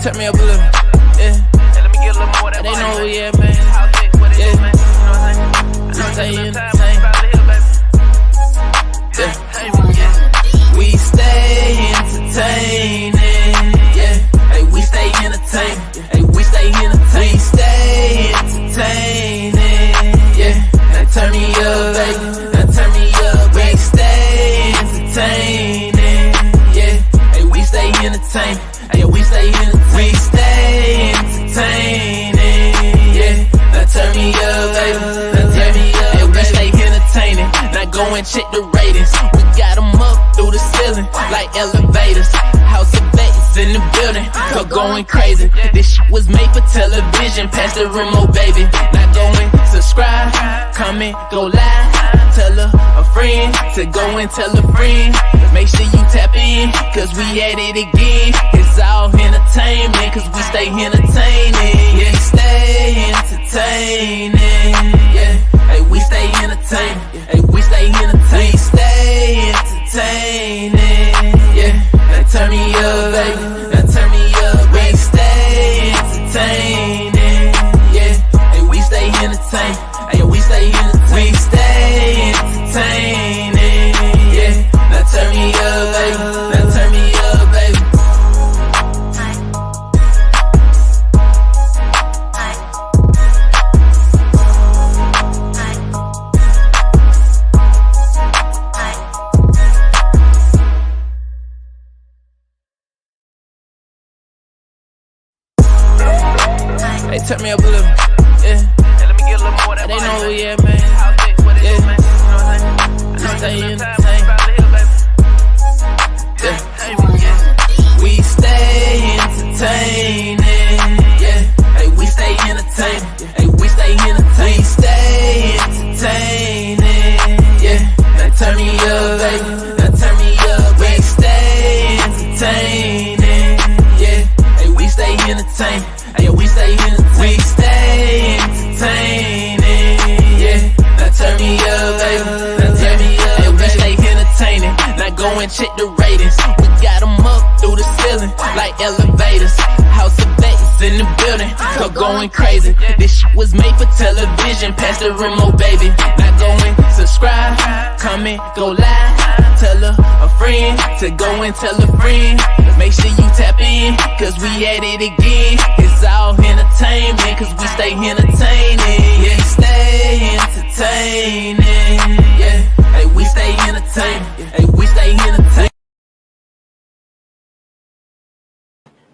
turn me up a little. Yeah. Hey, let me get a little more. They know who we at, man. Yeah. I'm saying entertain. Yeah. We stay entertaining. Yeah. Hey, we stay entertaining. Hey, we stay entertaining. We stay entertaining. Yeah. Now turn me up, baby. Now turn me up. We stay entertaining. Yeah. Hey, we stay entertaining. Hey, we stay entertaining. We stay entertaining. Yeah. Now turn me up, baby. Now turn me up. Hey, we stay entertaining. Now go and check the ratings. We got them up through the ceiling like elevators. House of Vegas in the building, so going crazy. This shit was made for television. Pass the remote, baby. Now go and subscribe, comment, go live. Tell a friend to go and tell a friend. Make sure you tap in, cause we at it again. It's all entertainment, cause we stay entertaining. Yeah, stay entertaining. Yeah, hey, we stay entertaining. Hey, we stay entertaining. We stay entertaining. Yeah, now turn me up, baby. Now turn me up. We stay entertaining. Yeah, hey, we stay entertaining. Hey, we stay entertaining. We stay entertaining. Yeah, now turn me up, baby. Now turn me up, baby. Hey, turn me up a little. Yeah. Hey, let me get a little more. They know who we at, man. Yeah. I'm saying entertain. Yeah. We stay entertaining. Yeah. Hey, we stay entertaining. Hey, we stay entertaining. We stay entertaining. Yeah. Now turn me up, baby. Now turn me up. We stay entertaining. Yeah. Hey, we stay entertaining. Hey, we stay entertaining. We stay entertaining. Yeah. Now turn me up, baby. Now turn me up. Hey, we stay entertaining. Now go and check the ratings. We got them up through the ceiling like elevators. House of Vegas in the building, so going crazy. This shit was made for television. Pass the remote, baby. Now go and subscribe, comment, go live. Tell a friend to go and tell a friend. Make sure you tap in, cause we at it again. It's all entertainment, cause we stay entertaining. Yeah, stay entertaining. Yeah, hey, we stay entertaining. Hey, we stay entertaining.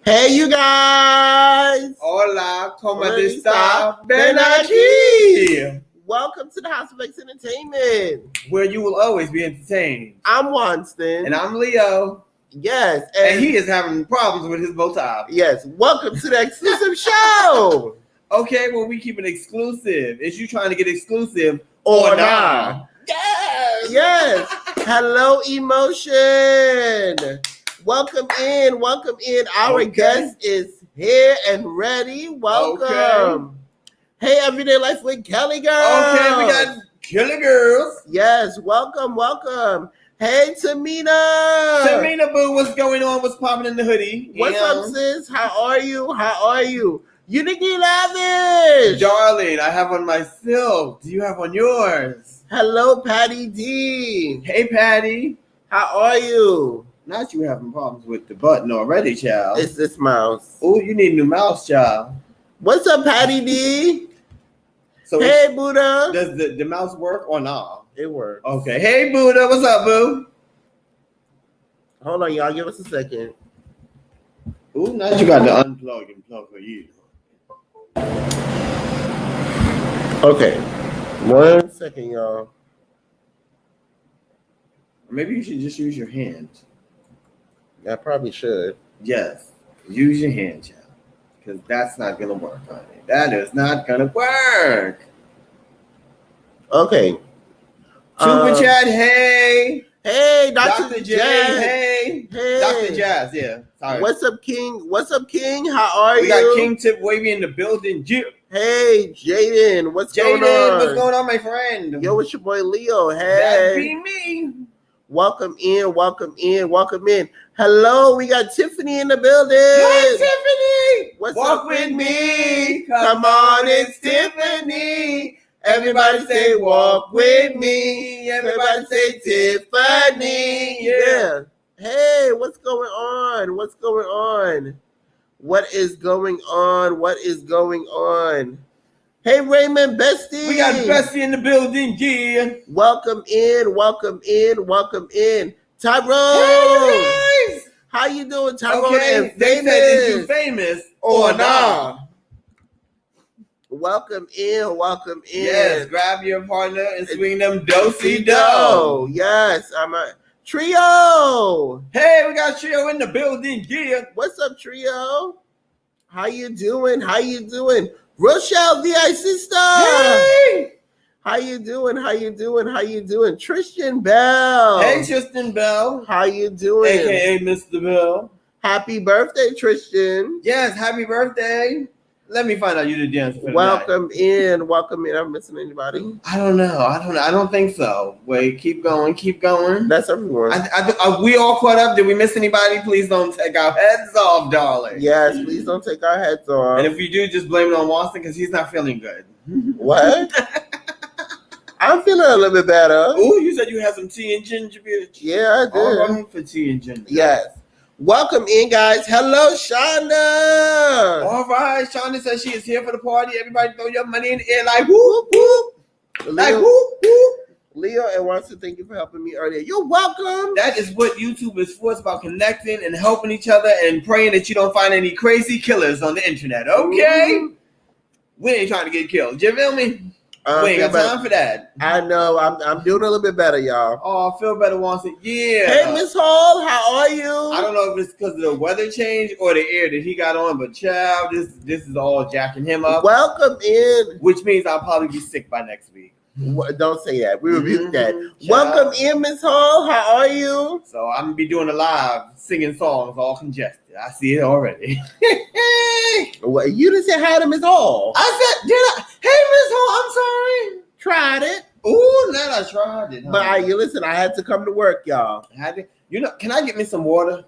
Hey, you guys! Hola, ¿cómo está? Ven aquí! Welcome to the House of X Entertainment, where you will always be entertained. I'm Winston. And I'm Leo. Yes. And he is having problems with his bow tie. Yes. Welcome to the exclusive show. Okay, well, we keep it exclusive. Is you trying to get exclusive or not? Nah? Yes! Yes. Hello, emotion. Welcome in. Welcome in. Our guest is here and ready. Welcome. Okay. Hey, Everyday Life with Kelly Girls. Okay, we got Kelly Girls. Yes, welcome, welcome. Hey, Tamina. Tamina, boo, what's going on? What's popping in the hoodie? What's up, sis? How are you? How are you? Uniquely lavish. Darling, I have on myself. Do you have on yours? Hello, Patty D. Hey, Patty. How are you? Not you having problems with the button already, child. It's this mouse. Oh, you need a new mouse, child. What's up, Patty D? So hey, Buddha. Does the mouse work or not? It works. Okay. Hey, Buddha. What's up, boo? Hold on, y'all. Give us a second. Ooh, now you got to unplug and plug for you. Okay. 1 second, y'all. Maybe you should just use your hand. I probably should. Yes. Use your hand, child. Because that's not going to work, honey. That is not going to work. Okay. Super chat, hey. Hey, Dr. J, Jazz. hey. Hey. Dr. Jazz, yeah. Sorry. What's up, King? What's up, King? How are you? We got King Tip Wavy in the building. Hey, Jaden. What's going on? What's going on, my friend? Yo, it's your boy Leo. Hey. That be me. Welcome in, welcome in, welcome in. Hello, we got Tiffany in the building. Hey, Tiffany! What's Walk up with me. Come on, it's Tiffany. Everybody say walk with me. Everybody say Tiffany. Yeah. Hey, what's going on? What's going on? What is going on? What is going on? Hey, Raymond Bestie. We got Bestie in the building, yeah. Welcome in, welcome in, welcome in. Tyrone. Hey, guys! How you doing, Tyrone? Okay, And they famous? said, is you famous or nah? Welcome in, welcome in. Yes, grab your partner and swing them do-si-do. Do. Yes, I'm a Trio. Hey, we got Trio in the building, yeah. What's up, Trio? How you doing? How you doing? Rochelle, VI sister. Hey! How you doing? How you doing? How you doing? Tristan Bell. Hey, Tristan Bell. How you doing? AKA Mr. Bell. Happy birthday, Tristan. Yes, happy birthday. Let me find out you the dancer for Welcome in. Welcome in. I'm missing anybody? I don't know. I don't think so. Wait, keep going. Keep going. That's everyone. Are we all caught up? Did we miss anybody? Please don't take our heads off, darling. Yes, please don't take our heads off. And if we do, just blame it on Watson because he's not feeling good. What? I'm feeling a little bit better. Oh, you said you had some tea and ginger, bitch. Yeah, I did. All right for tea and ginger. Yes. Welcome in, guys. Hello, Shonda. All right. Shonda says she is here for the party. Everybody throw your money in the air like whoop, whoop. Like whoop, whoop. Leo and wants to thank you for helping me earlier. You're welcome. That is what YouTube is for. It's about connecting and helping each other and praying that you don't find any crazy killers on the internet. Okay? Mm-hmm. We ain't trying to get killed. You feel me? We ain't got time for that. I know. I'm doing a little bit better, y'all. Oh, I feel better once. Yeah. Hey, Miss Hall, how are you? I don't know if it's because of the weather change or the air that he got on, but child, this is all jacking him up. Welcome in. Which means I'll probably be sick by next week. Don't say that. We rebuke that. Child. Welcome in, Miss Hall. How are you? So I'm gonna be doing a live singing songs all congested. I see it already. Well, you didn't say hi to Miss Hall. I said, did I? Hey, Miss Hall, I'm sorry. Tried it. Ooh, now I tried it. Huh? But listen, I had to come to work, y'all. I had to, can I get me some water?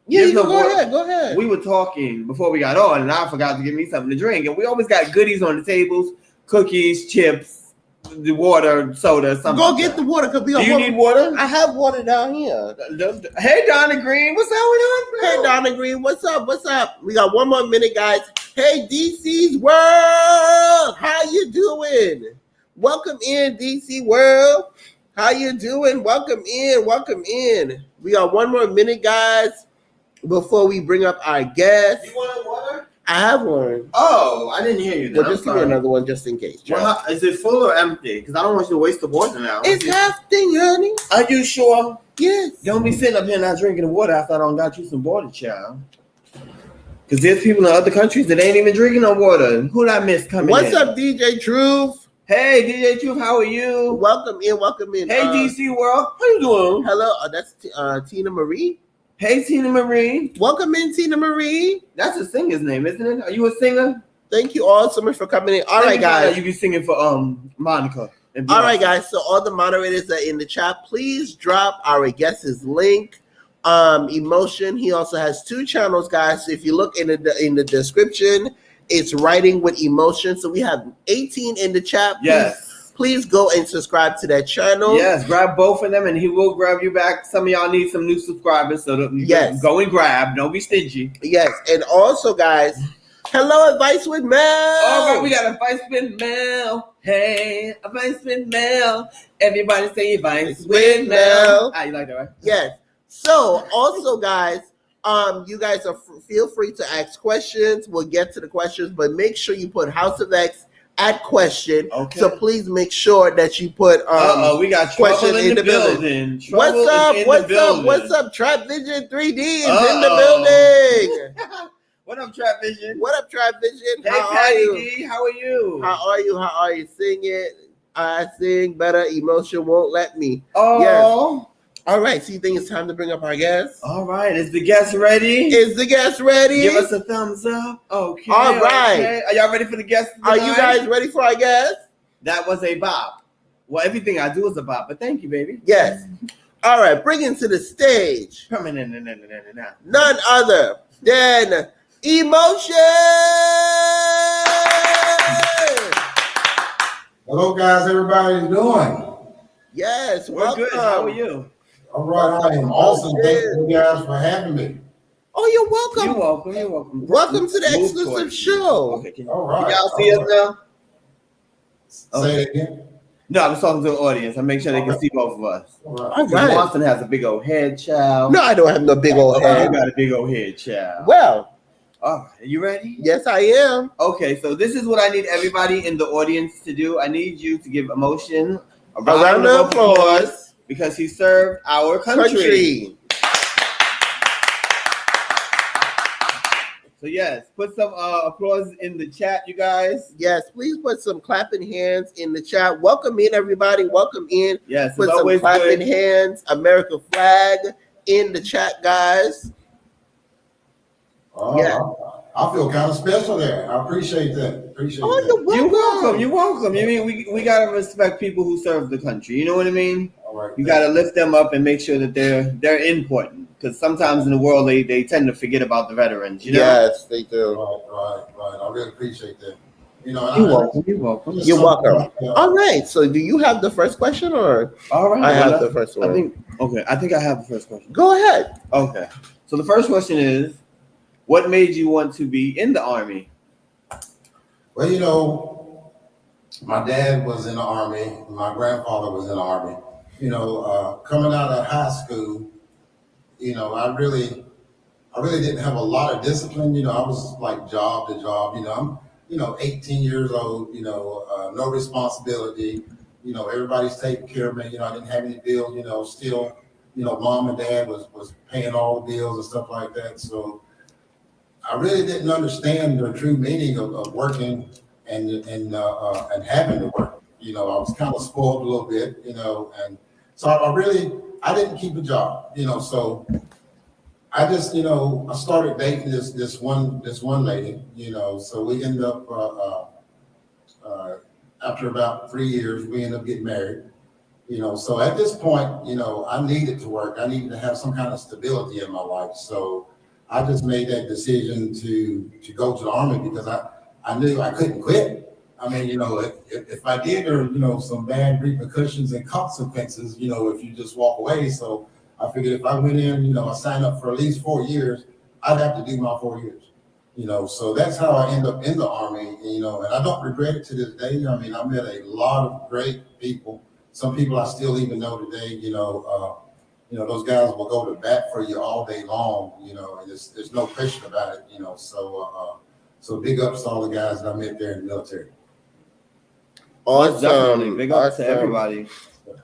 Yeah, There's you no can water. go ahead. We were talking before we got on, and I forgot to get me something to drink. And we always got goodies on the tables: cookies, chips, the water, soda, something. Go like get that. the water. Cause we Do got you need water? I have water down here. Hey, Donna Green, what's going on? Hey, Donna Green, what's up? What's up? We got one more minute, guys. Hey, DC's World, how you doing? Welcome in, DC World. How you doing? Welcome in. Welcome in. We got one more minute, guys, before we bring up our guest. You want water? I have one. Oh, I didn't hear you. Well, just give me another one just in case. Well, is it full or empty? Because I don't want you to waste the water now. It's half thing, honey. Are you sure? Yes. Don't be sitting up here not drinking the water after I don't got you some water, child. Because there's people in other countries that ain't even drinking no water. Who did I miss coming in? What's up, DJ Truth? Hey, DJ Truth, how are you? Welcome in, welcome in. Hey, DC World, how you doing? Hello, that's Tina Marie. Hey, Tina Marie. Welcome in, Tina Marie. That's a singer's name, isn't it? Are you a singer? Thank you all so much for coming in. All right, guys. You be singing for Monica. All right, guys. So all the moderators are in the chat. Please drop our guest's link. Emotion. He also has 2 channels, guys. So if you look in the description, it's Writing with Emotion. So we have 18 in the chat. Yes. Please go and subscribe to that channel. Yes, grab both of them and he will grab you back. Some of y'all need some new subscribers, so go and grab. Don't be stingy. Yes, and also, guys, hello, Advice with Mel. All right, we got Advice with Mel. Hey, Advice with Mel. Everybody say Advice with Mel. Ah, you like that, right? Yes. So, also, guys, you guys feel free to ask questions. We'll get to the questions, but make sure you put House of X at question. Okay. So please make sure that you put we got question in the building. What's up? What's up? What's up? Trap Vision 3D is in the building. What up, Trap Vision? What up, Trap Vision? Hey, Patty D, how are you? How are you? How are you? Sing it. I sing better. Emotion won't let me. Oh. Yes. All right. So you think it's time to bring up our guest? All right. Is the guest ready? Is the guest ready? Give us a thumbs up. Okay. All right. Okay. Are y'all ready for the guest tonight? Are you guys ready for our guest? That was a bop. Well, everything I do is a bop, but thank you, baby. Yes. All right, bringing to the stage none other than Emotion. Hello, guys. Everybody's doing? Yes, We're welcome. good. How are you? All right, I am awesome. Thank you guys for having me. Oh, you're welcome. You're welcome. You're welcome. Welcome to the Move exclusive towards show. Okay, can All right. Y'all see us now? Say it again. No, I was talking to the audience. I make sure they can see both of us. All right. All right. Boston has a big old head, child. No, I don't have no big old You head. got a big old head, child. Well, All right, are you ready? yes, I am. Okay, so this is what I need everybody in the audience to do. I need you to give Emotion a A round of applause. because he served our country. So yes, put some applause in the chat, you guys. Yes, please put some clapping hands in the chat. Welcome in, everybody. Welcome in. Yes, Put it's some always clapping good. hands, America flag in the chat, guys. Yeah. I feel kind of special there. I appreciate that. Appreciate Oh, that. you're welcome. You're welcome. You're welcome. You mean we gotta respect people who serve the country. You know what I mean? All right. You gotta lift them up and make sure that they're important. Because sometimes in the world they tend to forget about the veterans. You know? Yes, they do. Right. I really appreciate that. You know, You're welcome. You're welcome. You're welcome. All right. So, do you have the first question, or All right. I have the first one? I think I have the first question. Go ahead. Okay. So the first question is, what made you want to be in the Army? Well, you know, my dad was in the Army. My grandfather was in the Army. You know, coming out of high school, you know, I really didn't have a lot of discipline. You know, I was like job to job. You know, I'm 18 years old. You know, no responsibility. You know, everybody's taking care of me. You know, I didn't have any bills. You know, still, you know, mom and dad was paying all the bills and stuff like that. So I really didn't understand the true meaning of working and having to work. You know, I was kind of spoiled a little bit. You know, and so I didn't keep a job. You know, so I just, you know, I started dating this one lady, you know, so we ended up, after about 3 years, we ended up getting married, you know, so at this point, you know, I needed to work. I needed to have some kind of stability in my life. So I just made that decision to go to the Army because I knew I couldn't quit. I mean, you know, if I did, there, you know, some bad repercussions and consequences, you know, if you just walk away. So I figured if I went in, you know, I signed up for at least 4 years, I'd have to do my 4 years, you know. So that's how I end up in the Army, you know, and I don't regret it to this day. I mean, I met a lot of great people. Some people I still even know today, you know, those guys will go to bat for you all day long, you know, and there's no question about it, you know. So big ups to all the guys that I met there in the military. Awesome. Big up to everybody.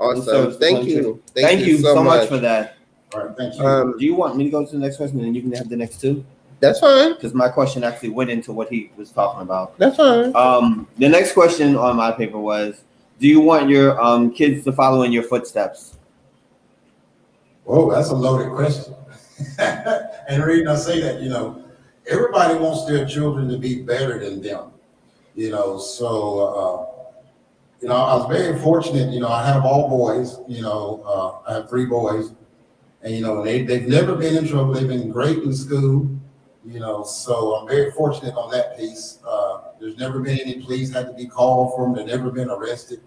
Awesome. Thank you. Thank you so much for that. All right, thank you. Do you want me to go to the next question and then you can have the next two? That's fine. Because my question actually went into what he was talking about. That's fine. The next question on my paper was, do you want your kids to follow in your footsteps? Whoa, that's a loaded question. And the reason I say that, you know, everybody wants their children to be better than them, you know, so, you know, I was very fortunate, you know, I have all boys, you know, I have 3 boys, and, you know, they've never been in trouble. They've been great in school, you know, so I'm very fortunate on that piece. There's never been any police had to be called for them. They've never been arrested,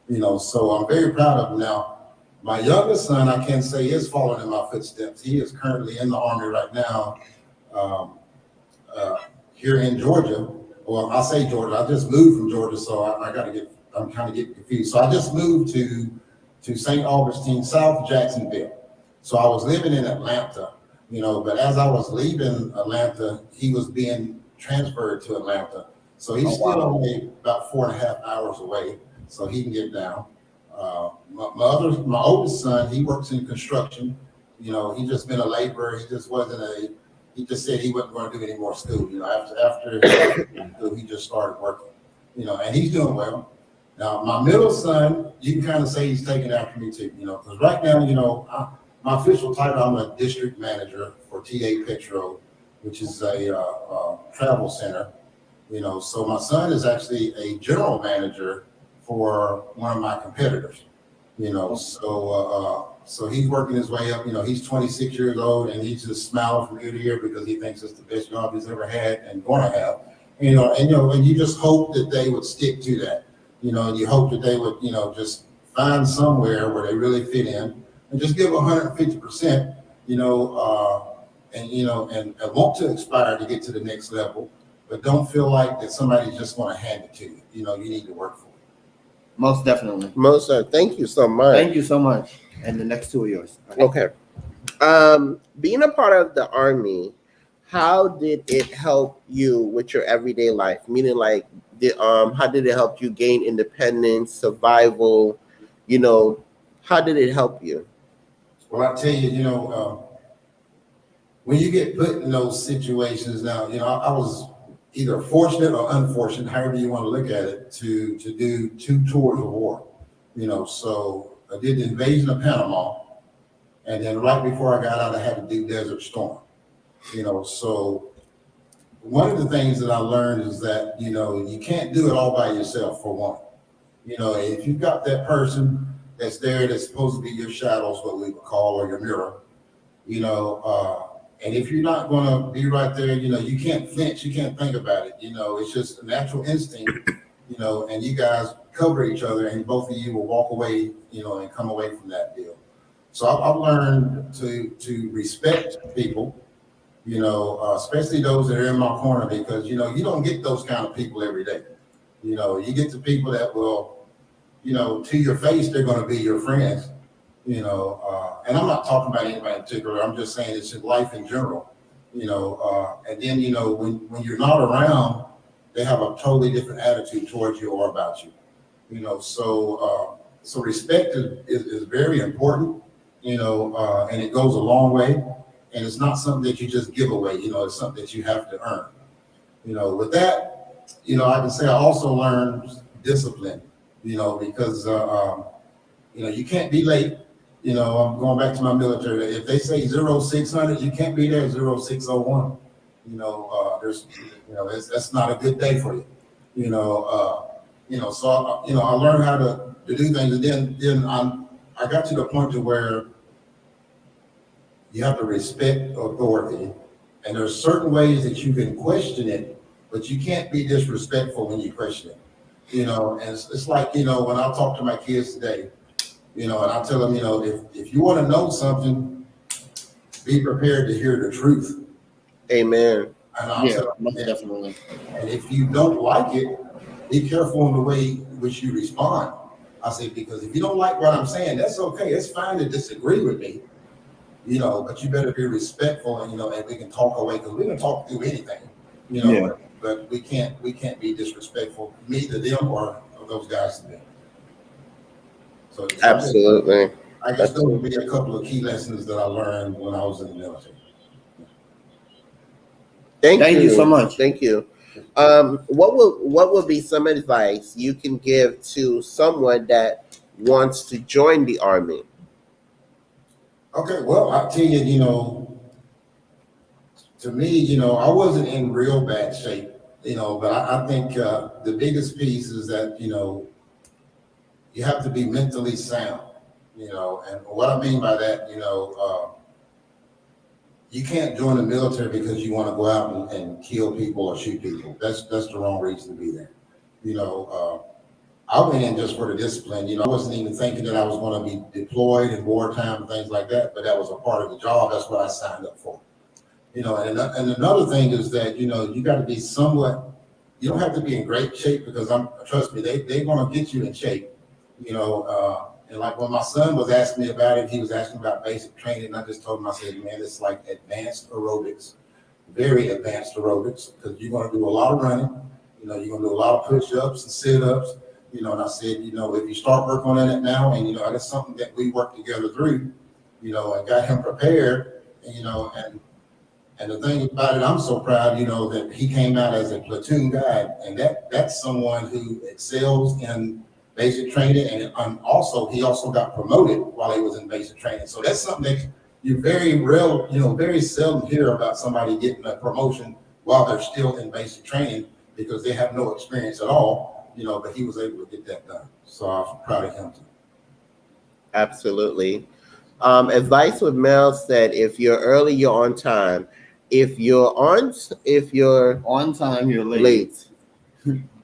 you know, so I'm very proud of them. Now, my youngest son, I can say, is following in my footsteps. He is currently in the Army right now, here in Georgia. Well, I say Georgia, I just moved from Georgia, so I'm kind of getting confused. So I just moved to St. Augustine, South Jacksonville. So I was living in Atlanta, you know, but as I was leaving Atlanta, he was being transferred to Atlanta. So he's still only about 4.5 hours away, so he can get down. My oldest son, he works in construction. You know, he just been a laborer. He just said he wasn't going to do any more school. You know, after he just started working, you know, and he's doing well. Now, my middle son, you can kind of say he's taking after me too, you know, because right now, you know, my official title, I'm a district manager for TA Petro, which is a travel center, you know. So my son is actually a general manager for one of my competitors, you know. So So he's working his way up. He's 26 years old, and he's just smiling from ear to ear because he thinks it's the best job he's ever had and going to have. And you just hope that they would stick to that. And you hope that they would, just find somewhere where they really fit in and just give 150%. And want to aspire to get to the next level, but don't feel like that somebody's just going to hand it to you. You need to work for it. Most definitely. Thank you so much. Thank you so much. And the next two are yours. Okay. Being a part of the Army, how did it help you with your everyday life? Meaning, like, how did it help you gain independence, survival? How did it help you? Well, I tell you, when you get put in those situations now, I was either fortunate or unfortunate, however you want to look at it, to do 2 tours of war. So I did the invasion of Panama, and then right before I got out, I had to do Desert Storm. So one of the things that I learned is that, you can't do it all by yourself, for one. If you've got that person that's there that's supposed to be your shadows, what we would call, or your mirror, and if you're not going to be right there, you can't flinch, you can't think about it. It's just a natural instinct, and you guys cover each other, and both of you will walk away, and come away from that deal. So I've learned to respect people, especially those that are in my corner, because, you don't get those kind of people every day. You get the people that will, to your face, they're going to be your friends, and I'm not talking about anybody in particular. I'm just saying it's in life in general, and then, when you're not around, they have a totally different attitude towards you or about you, so respect is very important, and it goes a long way, and it's not something that you just give away, it's something that you have to earn, with that, I can say I also learned discipline, because, you can't be late. I'm going back to my military. If they say 0600, you can't be there 0601. That's not a good day for you. So I learned how to do things, and then I got to the point to where you have to respect authority, and there's certain ways that you can question it, but you can't be disrespectful when you question it. And it's like, when I talk to my kids today, and I tell them, if you want to know something, be prepared to hear the truth. Amen. And I'll tell them, definitely. And if you don't like it, be careful in the way in which you respond. I say, because if you don't like what I'm saying, that's okay. It's fine to disagree with me, but you better be respectful, and we can talk away, because we can talk through anything, but we can't be disrespectful, me to them or those guys to them. So Absolutely. I guess those would be a couple of key lessons that I learned when I was in the military. Thank you so much. Thank you. What would be some advice you can give to someone that wants to join the Army? Okay, well, I'll tell you, to me, I wasn't in real bad shape, but I think the biggest piece is that, you have to be mentally sound, and what I mean by that, you can't join the military because you want to go out and kill people or shoot people. That's the wrong reason to be there. I went in just for the discipline. I wasn't even thinking that I was going to be deployed in wartime and things like that, but that was a part of the job. That's what I signed up for. And another thing is that, you got to be somewhat, you don't have to be in great shape, because trust me, they're going to get you in shape. And like when my son was asking me about it, he was asking about basic training, and I just told him, I said, man, it's like advanced aerobics, very advanced aerobics, because you're going to do a lot of running, you're going to do a lot of push-ups and sit-ups, and I said, if you start working on it now, and, that's something that we worked together through, and got him prepared, and the thing about it, I'm so proud, that he came out as a platoon guide, and that's someone who excels in basic training, and he also got promoted while he was in basic training. So that's something that you very seldom hear about somebody getting a promotion while they're still in basic training, because they have no experience at all, but he was able to get that done. So I'm proud of him too. Absolutely. Advice with Mel said, if you're early, you're on time. If you're On time, you're late. late,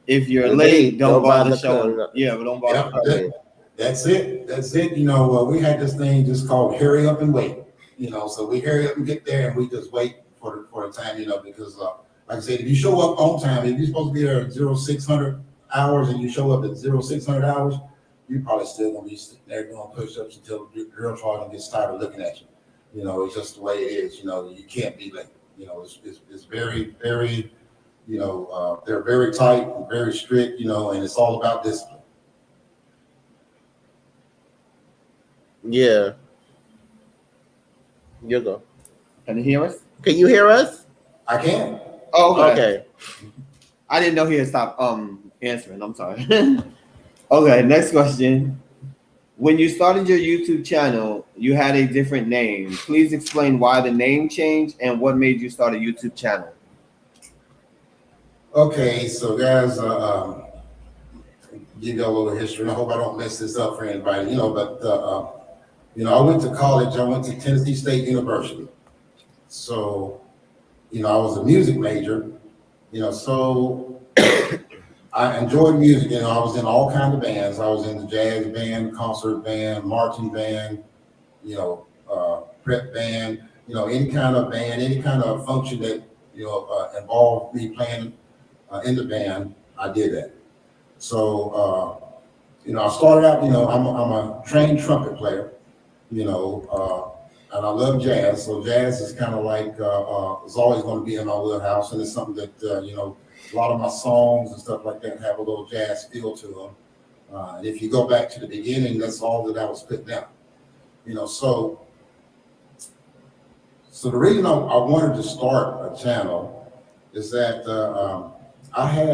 If you're You're late, late, don't don't bother bother showing. coming up. Yeah, but don't bother Yep, coming. that's it. That's it. You know, we had this thing just called hurry up and wait. You know, so we hurry up and get there, and we just wait for the time. You know, because like I said, if you show up on time, if you're supposed to be there at 0600 hours, and you show up at 0600 hours, you probably still gonna be sitting there doing push-ups until the girl trying to get tired of looking at you. You know, it's just the way it is. You know, you can't be late. You know, it's very, very. You know, they're very tight and very strict. You know, and it's all about discipline. yeah. You go. Can you hear us? Can you hear us? I can. Oh, Okay. I didn't know he had stopped answering. I'm sorry. Okay, next question. When you started your YouTube channel, you had a different name. Please explain why the name changed and what made you start a YouTube channel. Okay, so guys, give you a little history, and I hope I don't mess this up for anybody. You know, but you know, I went to college. I went to Tennessee State University. So, you know, I was a music major. You know, so I enjoyed music. You know, I was in all kinds of bands. I was in the jazz band, concert band, marching band. You know, prep band. You know, any kind of band, any kind of function that involved me playing in the band, I did that. So, you know, I started out, you know, I'm a trained trumpet player, you know, and I love jazz. So jazz is kind of like, it's always going to be in my wheelhouse. And it's something that, you know, a lot of my songs and stuff like that have a little jazz feel to them. And if you go back to the beginning, that's all that I was putting out, you know. So the reason I wanted to start a channel is that I had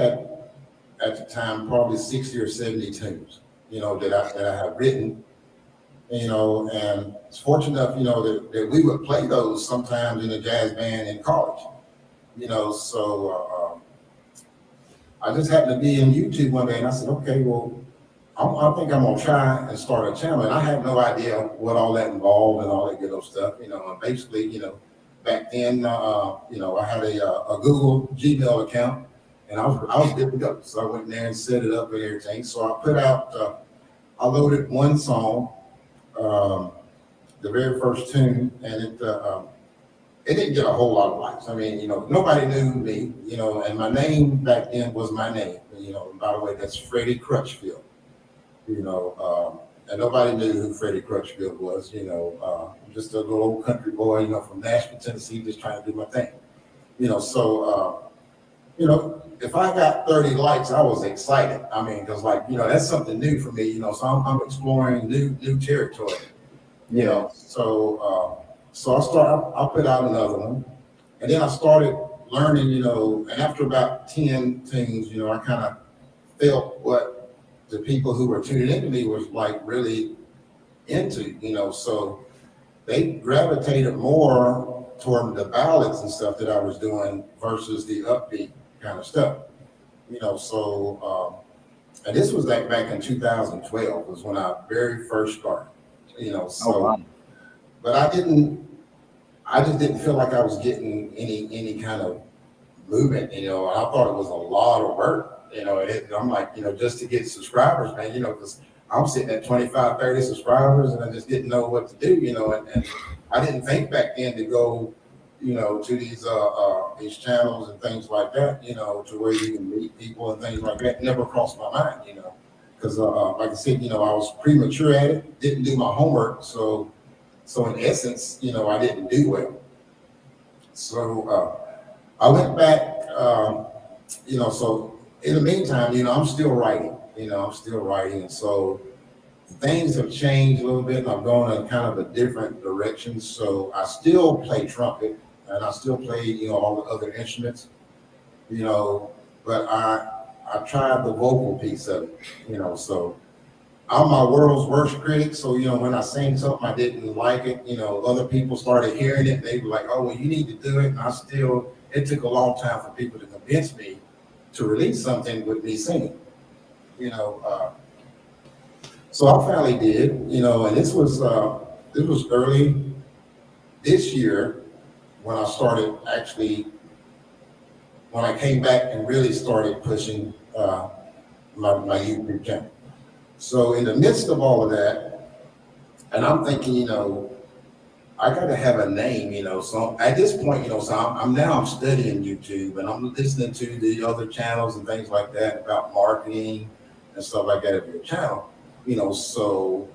at the time probably 60 or 70 tunes, you know, that I have written, you know, and it's fortunate enough, you know, that we would play those sometimes in a jazz band in college, you know. So I just happened to be in YouTube one day, and I said, okay, well, I think I'm gonna try and start a channel. And I had no idea what all that involved and all that good old stuff, you know. And basically, you know, back then, you know, I had a Google Gmail account. And I was good to go. So I went in there and set it up and everything. So I put out, I loaded one song, the very first tune, and it didn't get a whole lot of likes. I mean, you know, nobody knew me, you know, and my name back then was my name, you know. And by the way, that's Freddie Crutchfield, you know, and nobody knew who Freddie Crutchfield was, you know, just a little old country boy, you know, from Nashville, Tennessee, just trying to do my thing, you know. So, you know, if I got 30 likes, I was excited. I mean, because like, you know, that's something new for me, you know, so I'm exploring new territory, you know. So I put out another one, and then I started learning, you know, and after about 10 things, you know, I kind of felt what the people who were tuning into me was like really into, you know. So they gravitated more toward the ballads and stuff that I was doing versus the upbeat kind of stuff, you know. So and this was like back in 2012 was when I very first started, you know. So Oh, wow. but I just didn't feel like I was getting any kind of movement, you know. I thought it was a lot of work, you know. I'm like, you know, just to get subscribers, man, you know, because I'm sitting at 25, 30 subscribers, and I just didn't know what to do, you know. And I didn't think back then to go, you know, to these channels and things like that, you know, to where you can meet people and things like that. Never crossed my mind, you know, because like I said, you know, I was premature at it, didn't do my homework, so in essence, you know, I didn't do well. So I went back, you know. So in the meantime, you know, I'm still writing, and so things have changed a little bit, and I'm going in kind of a different direction. So I still play trumpet, and I still play, you know, all the other instruments, you know, but I tried the vocal piece of it, you know. So I'm my world's worst critic. So, you know, when I sang something I didn't like it, you know, other people started hearing it. They were like, oh, well, you need to do it. And it took a long time for people to convince me to release something with me singing, you know. So I finally did, you know, and this was this was early this year when I started when I came back and really started pushing my YouTube channel. So in the midst of all of that, and I'm thinking, I got to have a name, so at this point, so I'm studying YouTube and I'm listening to the other channels and things like that about marketing and stuff like that of your channel, so,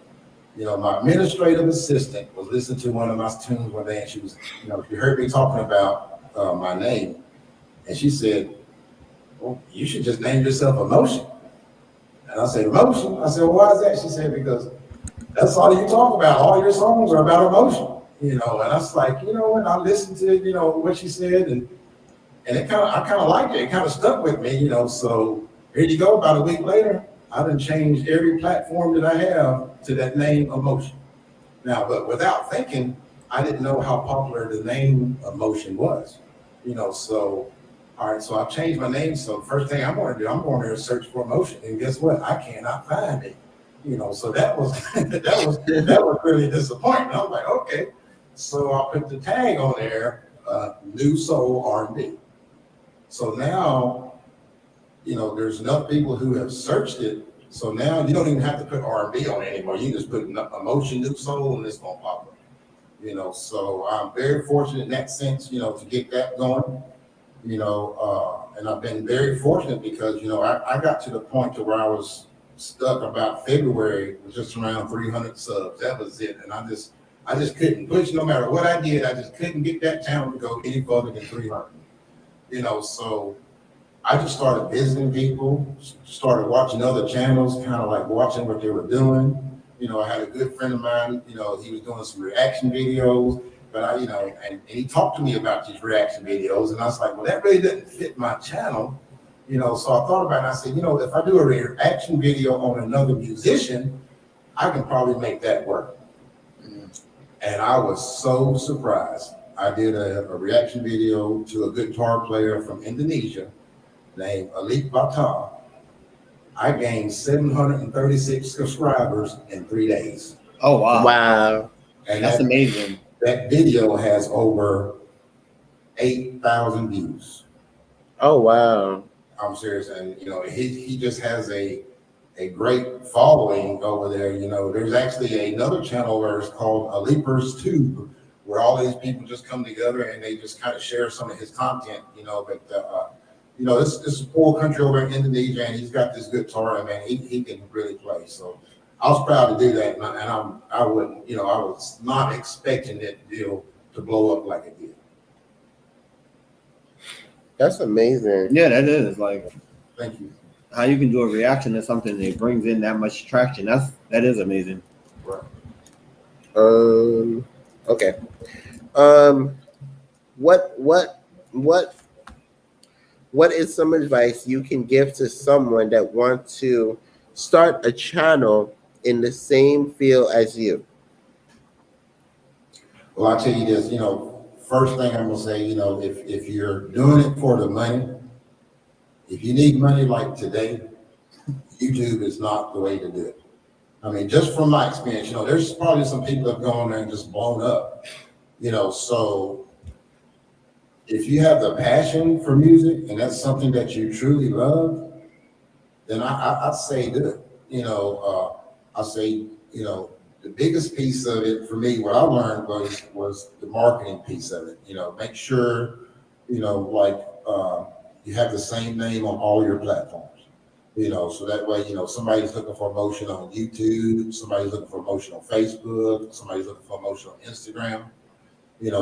my administrative assistant was listening to one of my tunes one day and she was, she heard me talking about my name and she said, well, you should just name yourself Emotion. And I said, Emotion? I said, well, why is that? She said, because that's all you talk about. All your songs are about emotion. And I was like, when I listened to, what she said, and I kind of liked it. It kind of stuck with me, so here you go. About a week later, I done changed every platform that I have to that name Emotion. Now, but without thinking, I didn't know how popular the name Emotion was, so, all right, so I've changed my name. So the first thing I'm going to do, I'm going to search for Emotion. And guess what? I cannot find it, so that was, that was really disappointing. I was like, okay. So I put the tag on there, New Soul R&B. So now, there's enough people who have searched it. So now you don't even have to put R&B on it anymore. You just put Emotion, New Soul, and it's going to pop up. So I'm very fortunate in that sense, to get that going, and I've been very fortunate because, I got to the point to where I was stuck about February with just around 300 subs. That was it. And I just couldn't push no matter what I did. I just couldn't get that channel to go any further than 300. So I just started visiting people, started watching other channels, kind of like watching what they were doing. I had a good friend of mine, he was doing some reaction videos, but and he talked to me about these reaction videos. And I was like, well, that really doesn't fit my channel. So I thought about it. And I said, if I do a reaction video on another musician, I can probably make that work. And I was so surprised. I did a reaction video to a guitar player from Indonesia named Alik Batal. I gained 736 subscribers in 3 days. Oh, wow. Wow. And that's amazing. That video has over 8,000 views. Oh, wow. I'm serious. And, he just has a great following over there. There's actually another channel where it's called A Leaper's Tube, where all these people just come together and they just kind of share some of his content, but it's a poor country over in Indonesia and he's got this guitar and man, he can really play. So I was proud to do that. And I wouldn't, I was not expecting that deal to blow up like it did. That's amazing. Yeah, that is like, thank you. How you can do a reaction to something that brings in that much traction. That is amazing. Right. Okay. What is some advice you can give to someone that wants to start a channel in the same field as you? Well, I'll tell you this, first thing I'm gonna say, if you're doing it for the money, if you need money like today, YouTube is not the way to do it. I mean, just from my experience, there's probably some people that have gone there and just blown up, so if you have the passion for music and that's something that you truly love, then I'd say do it. I say, the biggest piece of it for me, what I learned was the marketing piece of it. Make sure, you have the same name on all your platforms. So that way, somebody's looking for emotion on YouTube, somebody's looking for emotion on Facebook, somebody's looking for emotion on Instagram.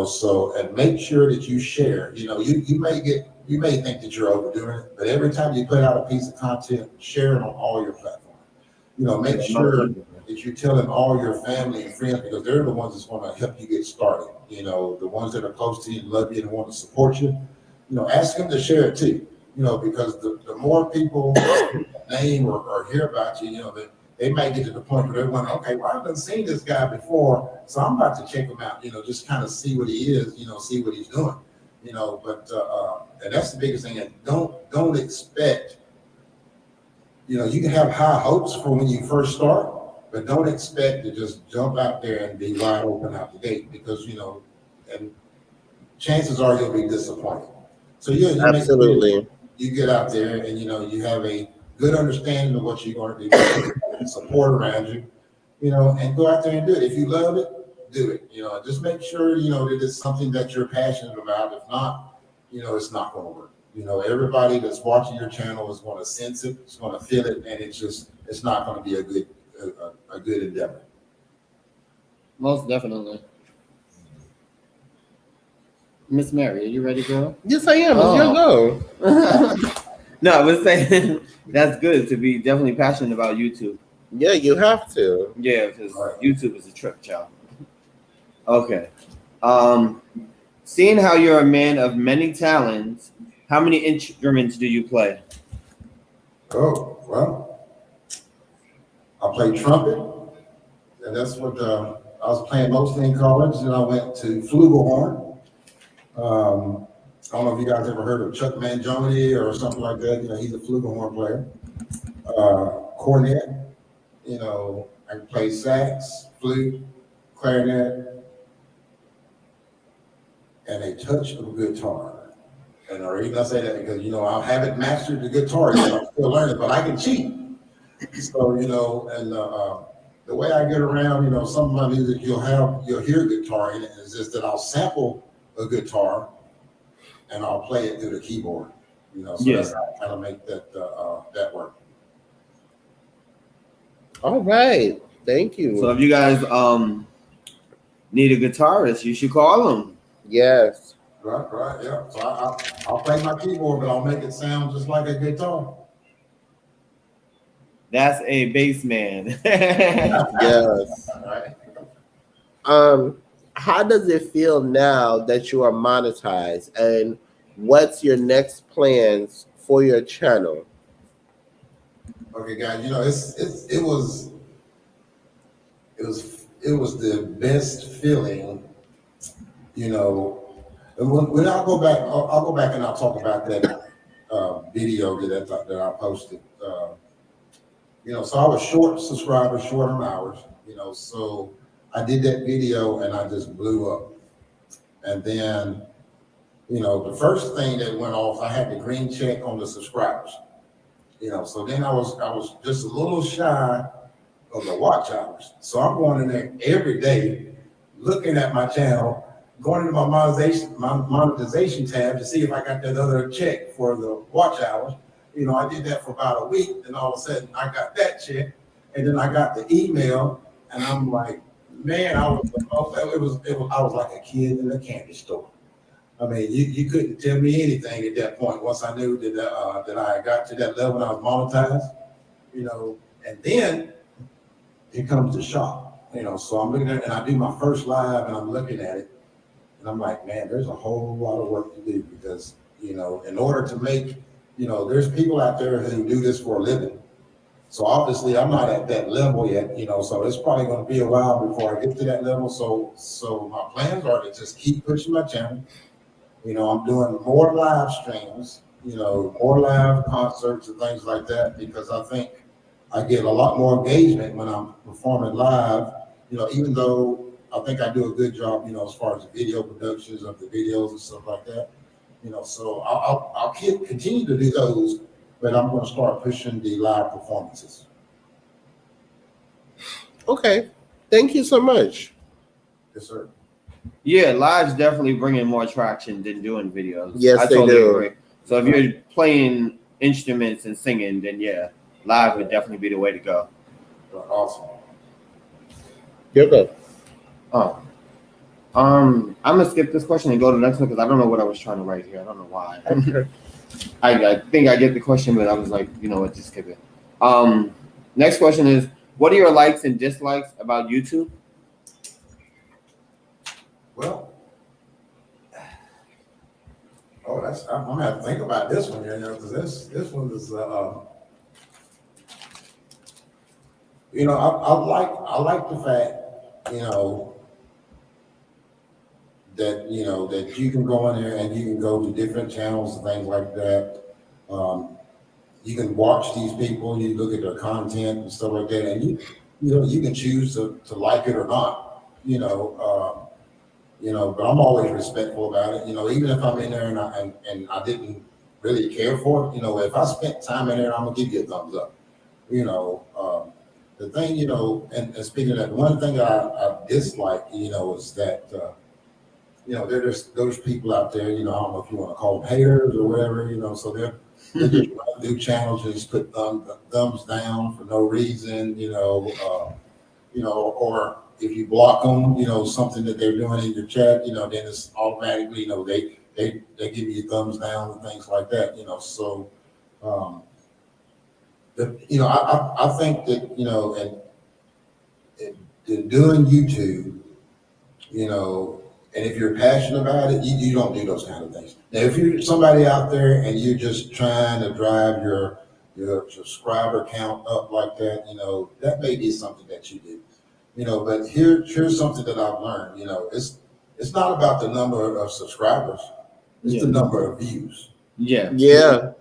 So, and make sure that you share. You may think that you're overdoing it, but every time you put out a piece of content, share it on all your platforms. Make sure that you're telling all your family and friends because they're the ones that's going to help you get started. The ones that are close to you, love you, and want to support you. Ask them to share it too. Because the more people name or hear about you, they might get to the point where they're going, okay, well, I've seen this guy before, so I'm about to check him out, just kind of see what he is, see what he's doing, but and that's the biggest thing. And don't expect, you can have high hopes for when you first start, but don't expect to just jump out there and be wide open out the gate, because and chances are you'll be disappointed. So you make sure Absolutely. you get out there and you have a good understanding of what you're going to do, support around you, and go out there and do it. If you love it, do it. Just make sure that it's something that you're passionate about. If not, it's not going to work. Everybody that's watching your channel is going to sense it, it's going to feel it, and it's not going to be a good endeavor. Most definitely. Miss Mary, are you ready, girl? Yes, I am. It's your go. No, I was saying that's good to be definitely passionate about YouTube. Yeah, you have to. Yeah, because YouTube is a trip, child. Okay. Seeing how you're a man of many talents, how many instruments do you play? Oh, well, I play trumpet, and that's what I was playing mostly in college. Then I went to flugelhorn. I don't know if you guys ever heard of Chuck Mangione or something like that. He's a flugelhorn player. Cornet. I can play sax, flute, clarinet, and a touch of guitar. And the reason I say that because I haven't mastered the guitar yet. I'm still learning, but I can cheat. So and the way I get around, some of my music you'll hear guitar in it. It's just that I'll sample a guitar and I'll play it through the keyboard. So that's how I kind of make that work. All right. Thank you. So if you guys need a guitarist, you should call him. Yes. Right, yeah. So I'll play my keyboard, but I'll make it sound just like a guitar. That's a bass man. Yes. All right. How does it feel now that you are monetized, and what's your next plans for your channel? Okay, guys. It was the best feeling. When I'll go back and I'll talk about that video that I posted. So I was short subscribers, short on hours. So I did that video and I just blew up. And then, the first thing that went off, I had the green check on the subscribers. So then I was just a little shy of the watch hours. So I'm going in there every day, looking at my channel, going into my monetization tab to see if I got that other check for the watch hours. I did that for about a week, and all of a sudden I got that check, and then I got the email, and I'm like, man, I was like a kid in a candy store. I mean, you couldn't tell me anything at that point. Once I knew that I got to that level and I was monetized, and then it comes the shock. So I'm looking at it, and I do my first live, and I'm looking at it, and I'm like, man, there's a whole lot of work to do because in order to make, there's people out there who do this for a living. So obviously I'm not at that level yet, so it's probably going to be a while before I get to that level. So my plans are to just keep pushing my channel. I'm doing more live streams, more live concerts and things like that, because I think I get a lot more engagement when I'm performing live, even though I think I do a good job, as far as the video productions of the videos and stuff like that. So I'll continue to do those, but I'm going to start pushing the live performances. Okay. Thank you so much. Yes, sir. Yeah, live's definitely bringing more traction than doing videos. Yes, I they totally do. agree. So if you're playing instruments and singing, then yeah, live would definitely be the way to go. Awesome. You're good. Oh. I'm gonna skip this question and go to the next one because I don't know what I was trying to write here. I don't know why. Okay. I think I get the question, but I was like, what, just skip it. Next question is, what are your likes and dislikes about YouTube? Well, I'm gonna have to think about this one here, because this one is I like the fact, that you can go in there and you can go to different channels and things like that. You can watch these people, you look at their content and stuff like that, and you can choose to like it or not, but I'm always respectful about it. Even if I'm in there and I didn't really care for it, if I spent time in there, I'm gonna give you a thumbs up. The thing, and speaking of that, one thing I dislike, is that, there's those people out there, I don't know if you want to call them haters or whatever, so they just do channels and just put thumbs down for no reason, or if you block them, something that they're doing in your chat, then it's automatically, they give you thumbs down and things like that, so, I think that, and doing YouTube, and if you're passionate about it, you don't do those kind of things. Now, if you're somebody out there and you're just trying to drive your subscriber count up like that, that may be something that you do. But here's something that I've learned. It's not about the number of subscribers; it's the number of views. Yeah.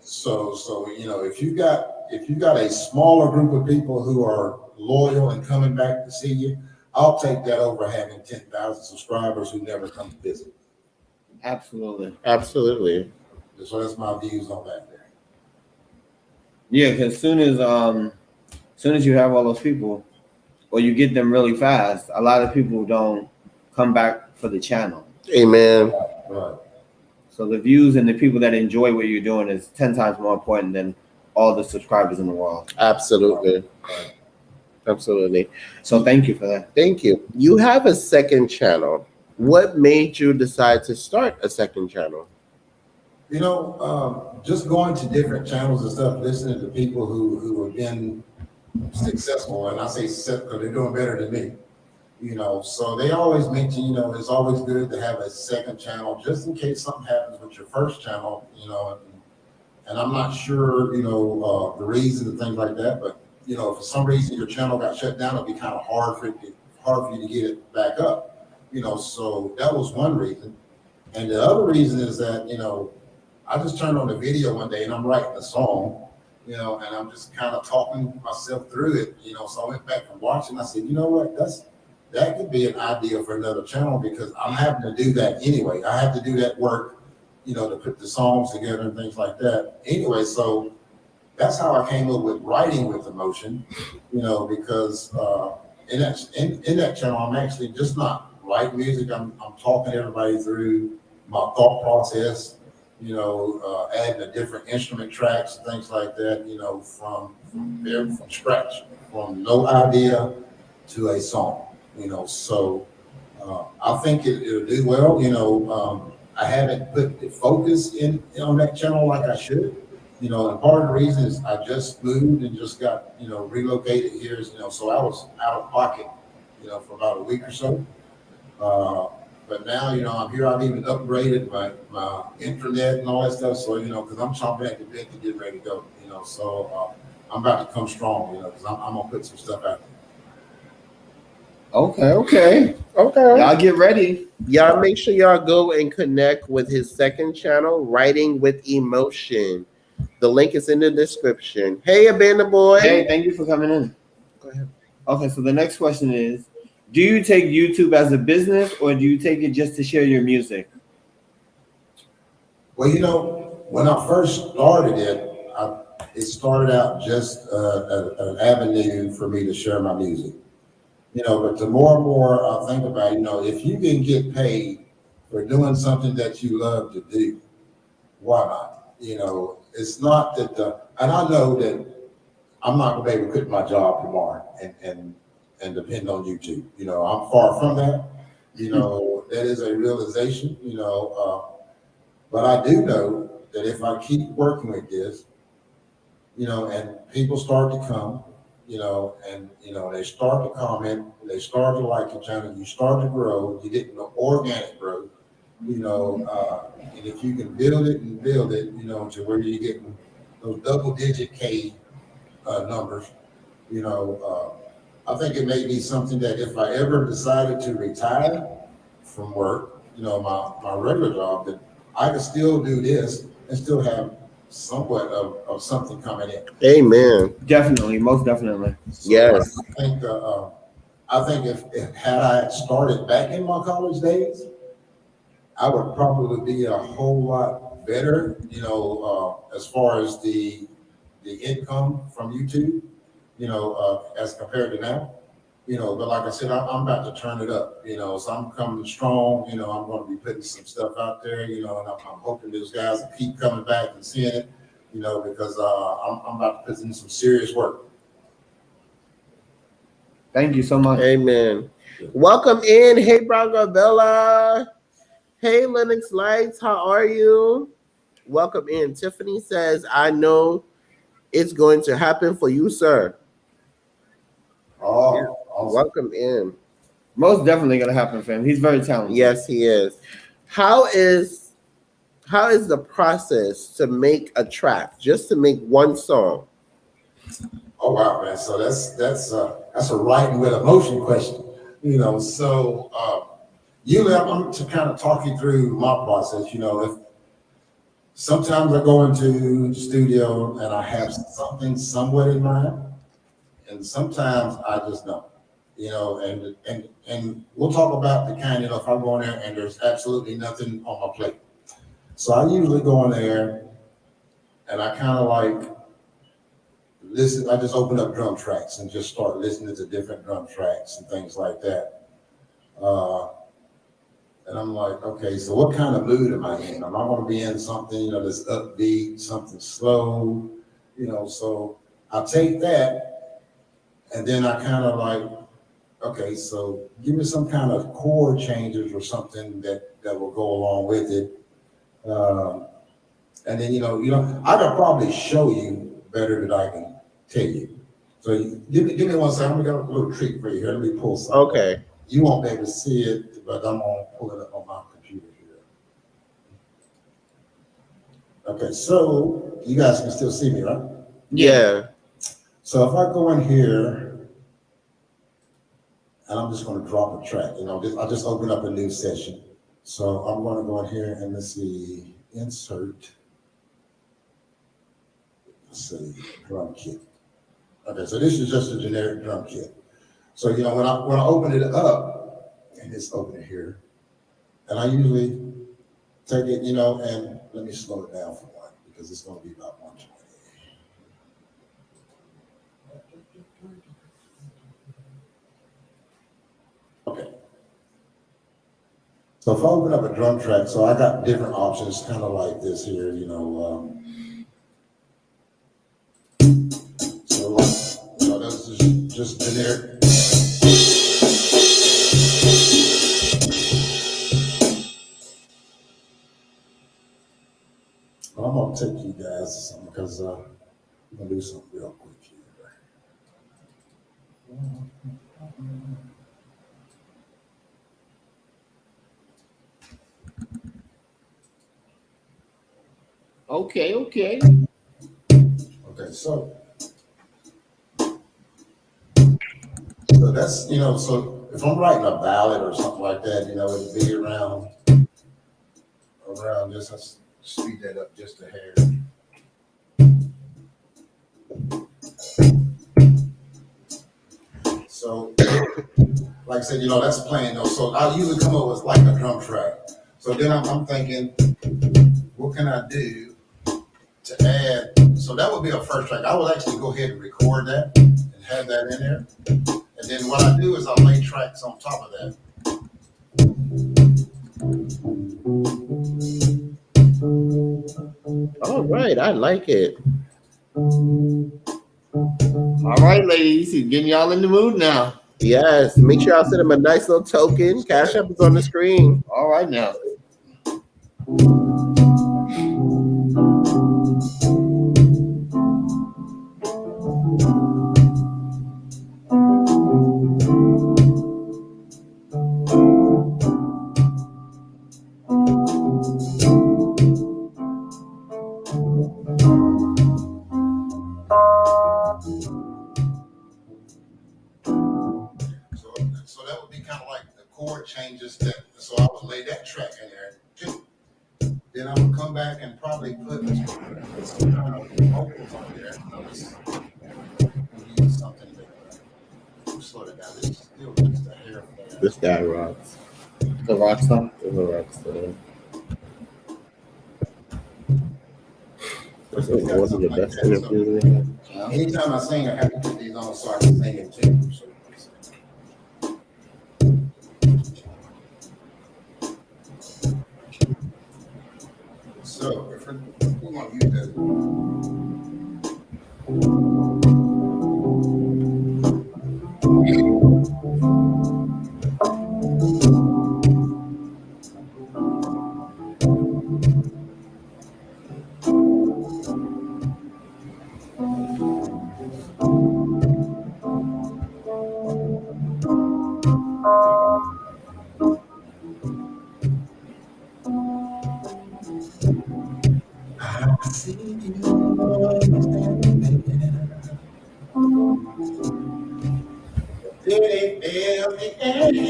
So if you got a smaller group of people who are loyal and coming back to see you, I'll take that over having 10,000 subscribers who never come to visit. Absolutely. So that's my views on that there. Yeah, because soon as you have all those people, or you get them really fast, a lot of people don't come back for the channel. Amen. Right. So the views and the people that enjoy what you're doing is 10 times more important than all the subscribers in the world. Absolutely. So thank you for that. Thank you. You have a second channel. What made you decide to start a second channel? Just going to different channels and stuff, listening to people who have been successful, and I say successful because they're doing better than me. So they always mention, it's always good to have a second channel just in case something happens with your first channel, and I'm not sure, the reason and things like that, but if for some reason your channel got shut down, it'd be kind of hard for you to get it back up, so that was one reason. And the other reason is that, I just turned on the video one day and I'm writing a song, and I'm just kind of talking myself through it, so I went back and watched and I said, you know what, that could be an idea for another channel because I'm having to do that anyway. I have to do that work, to put the songs together and things like that. Anyway, so that's how I came up with writing with emotion, because in that channel, I'm actually just not writing music. I'm talking everybody through my thought process, adding the different instrument tracks and things like that, from scratch, from no idea to a song. So I think it'll do well. I haven't put the focus on that channel like I should, and part of the reason is I just moved and just got, relocated here, so I was out of pocket, for about a week or so. But now, I'm here, I've even upgraded my internet and all that stuff. So, because I'm chomping at the bit to get ready to go, so I'm about to come strong, because I'm going to put some stuff out there. Okay. Y'all get ready. Y'all make sure y'all go and connect with his second channel, Writing with Emotion. The link is in the description. Hey, Abandoned Boy. Hey, thank you for coming in. Go ahead. Okay, so the next question is, do you take YouTube as a business or do you take it just to share your music? Well, when I first started it started out just an avenue for me to share my music. But the more and more I think about it, if you can get paid for doing something that you love to do, why not? It's not that and I know that I'm not gonna be able to quit my job tomorrow and depend on YouTube. I'm far from that. That is a realization, but I do know that if I keep working with this, and people start to come, and they start to comment, they start to like your channel, you start to grow, you get organic growth, and if you can build it, to where you're getting those double-digit K numbers, I think it may be something that if I ever decided to retire from work, my regular job, that I could still do this and still have somewhat of something coming in. Amen. Definitely, most definitely. So Yes. I think if had I started back in my college days, I would probably be a whole lot better, as far as the income from YouTube, as compared to now. But like I said, I'm about to turn it up, so I'm coming strong, I'm going to be putting some stuff out there, and I'm hoping those guys will keep coming back and seeing it, because I'm about to put in some serious work. Thank you so much. Amen. Welcome in. Hey, Bella. Hey, Linux Lights. How are you? Welcome in. Tiffany says, I know it's going to happen for you, sir. Oh, Yeah. awesome. Welcome in. Most definitely gonna happen for him. He's very talented. Yes, he is. How is the process to make a track, just to make one song? Oh wow, man! So that's a writing with emotion question, So usually I'm to kind of talk you through my process. If sometimes I go into the studio and I have something somewhat in mind, and sometimes I just don't. And we'll talk about the kind. If I go in there and there's absolutely nothing on my plate, so I usually go in there and I kind of like listen. I just open up drum tracks and just start listening to different drum tracks and things like that. And I'm like, okay, so what kind of mood am I in? Am I going to be in something, that's upbeat, something slow, So I take that, and then I kind of like, okay, so give me some kind of chord changes or something that will go along with it. And then I could probably show you better than I can tell you. So give me one second. I'm gonna got a little trick for you here. Let me pull something. Okay. You won't be able to see it, but I'm gonna pull it up on my computer here. Okay, so you guys can still see me, right? Yeah. So if I go in here and I'm just gonna drop a track, I just open up a new session. So I'm gonna go in here and let's see, insert. Let's see, drum kit. Okay, so this is just a generic drum kit. So when I open it up, and it's open it here, and I usually take it, and let me slow it down for one because it's going to be about 120. Okay. So if I open up a drum track, so I got different options, kind of like this here, So this is just generic. But I'm gonna take you guys to something because I'm gonna do something real quick here. Okay. Okay, so that's, so if I'm writing a ballad or something like that, it'd be around just, let's speed that up just a hair. So, like I said, that's playing though. So I usually come up with like a drum track. So then I'm thinking, what can I do to add? So that would be a first track. I would actually go ahead and record that and have that in there. And then what I do is I'll lay tracks on top of that. All right, I like it. All right, ladies, he's getting y'all in the mood now. Yes, make sure I send him a nice little token. Cash App is on the screen. All right now. So that would be kind of like the chord changes that. So I would lay that track in then I'm gonna come back and probably put some kind of vocals on there. Notice we use something that slow it down. This is still just a hair fast. This guy rocks. The rock song. He's a rock star. This is one of the best interviews we have. Anytime I sing, I have to put these on so I can sing it too. So if we're going to use that. I see you standing there. Did it feel the air? You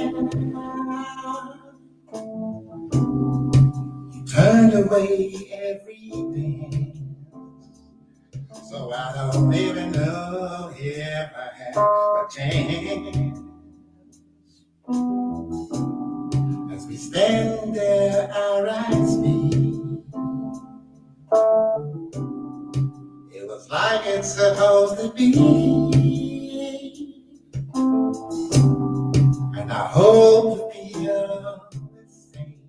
turned away everything. So I don't even know if I have a chance. As we stand there, our eyes meet. It was like it's supposed to be. And I hope to feel the same.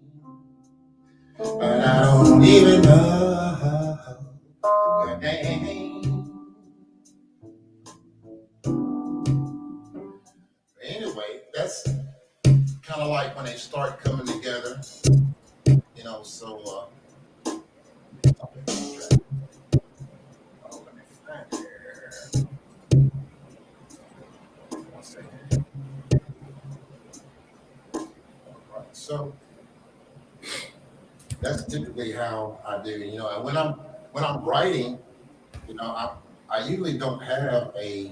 But I don't even know your name. Anyway, that's kind of like when they start coming together, you know, so let me find it. One second. All right, so that's typically how I do, you know, and when I'm writing, you know, I usually don't have a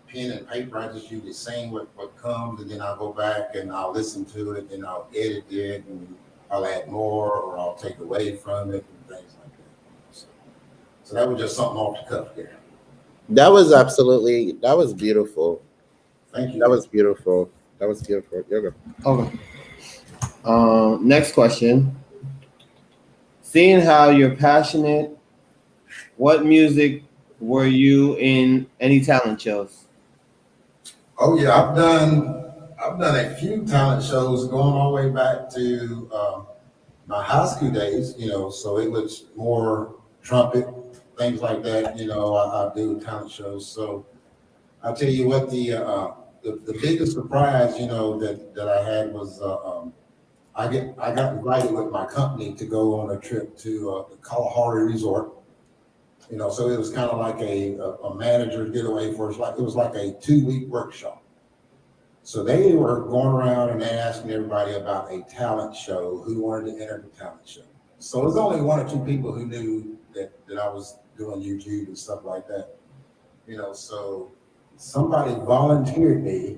pen and paper. I just usually sing what comes, and then I'll go back and I'll listen to it, and I'll edit it, and I'll add more, or I'll take away from it, and things like that. So that was just something off the cuff there. That was beautiful. Thank you. That was beautiful. You're good. Okay. Next question. Seeing how you're passionate, what music were you in any talent shows? Oh yeah, I've done a few talent shows going all the way back to my high school days, you know, so it was more trumpet, things like that, you know, I do talent shows. So I'll tell you what, the biggest surprise, you know, that I had was I got invited with my company to go on a trip to the Kalahari Resort. You know, so it was kind of like a manager getaway for us. It was like a 2-week workshop. So they were going around and asking everybody about a talent show, who wanted to enter the talent show. So it was only 1 or 2 people who knew that I was doing YouTube and stuff like that. You know, so somebody volunteered me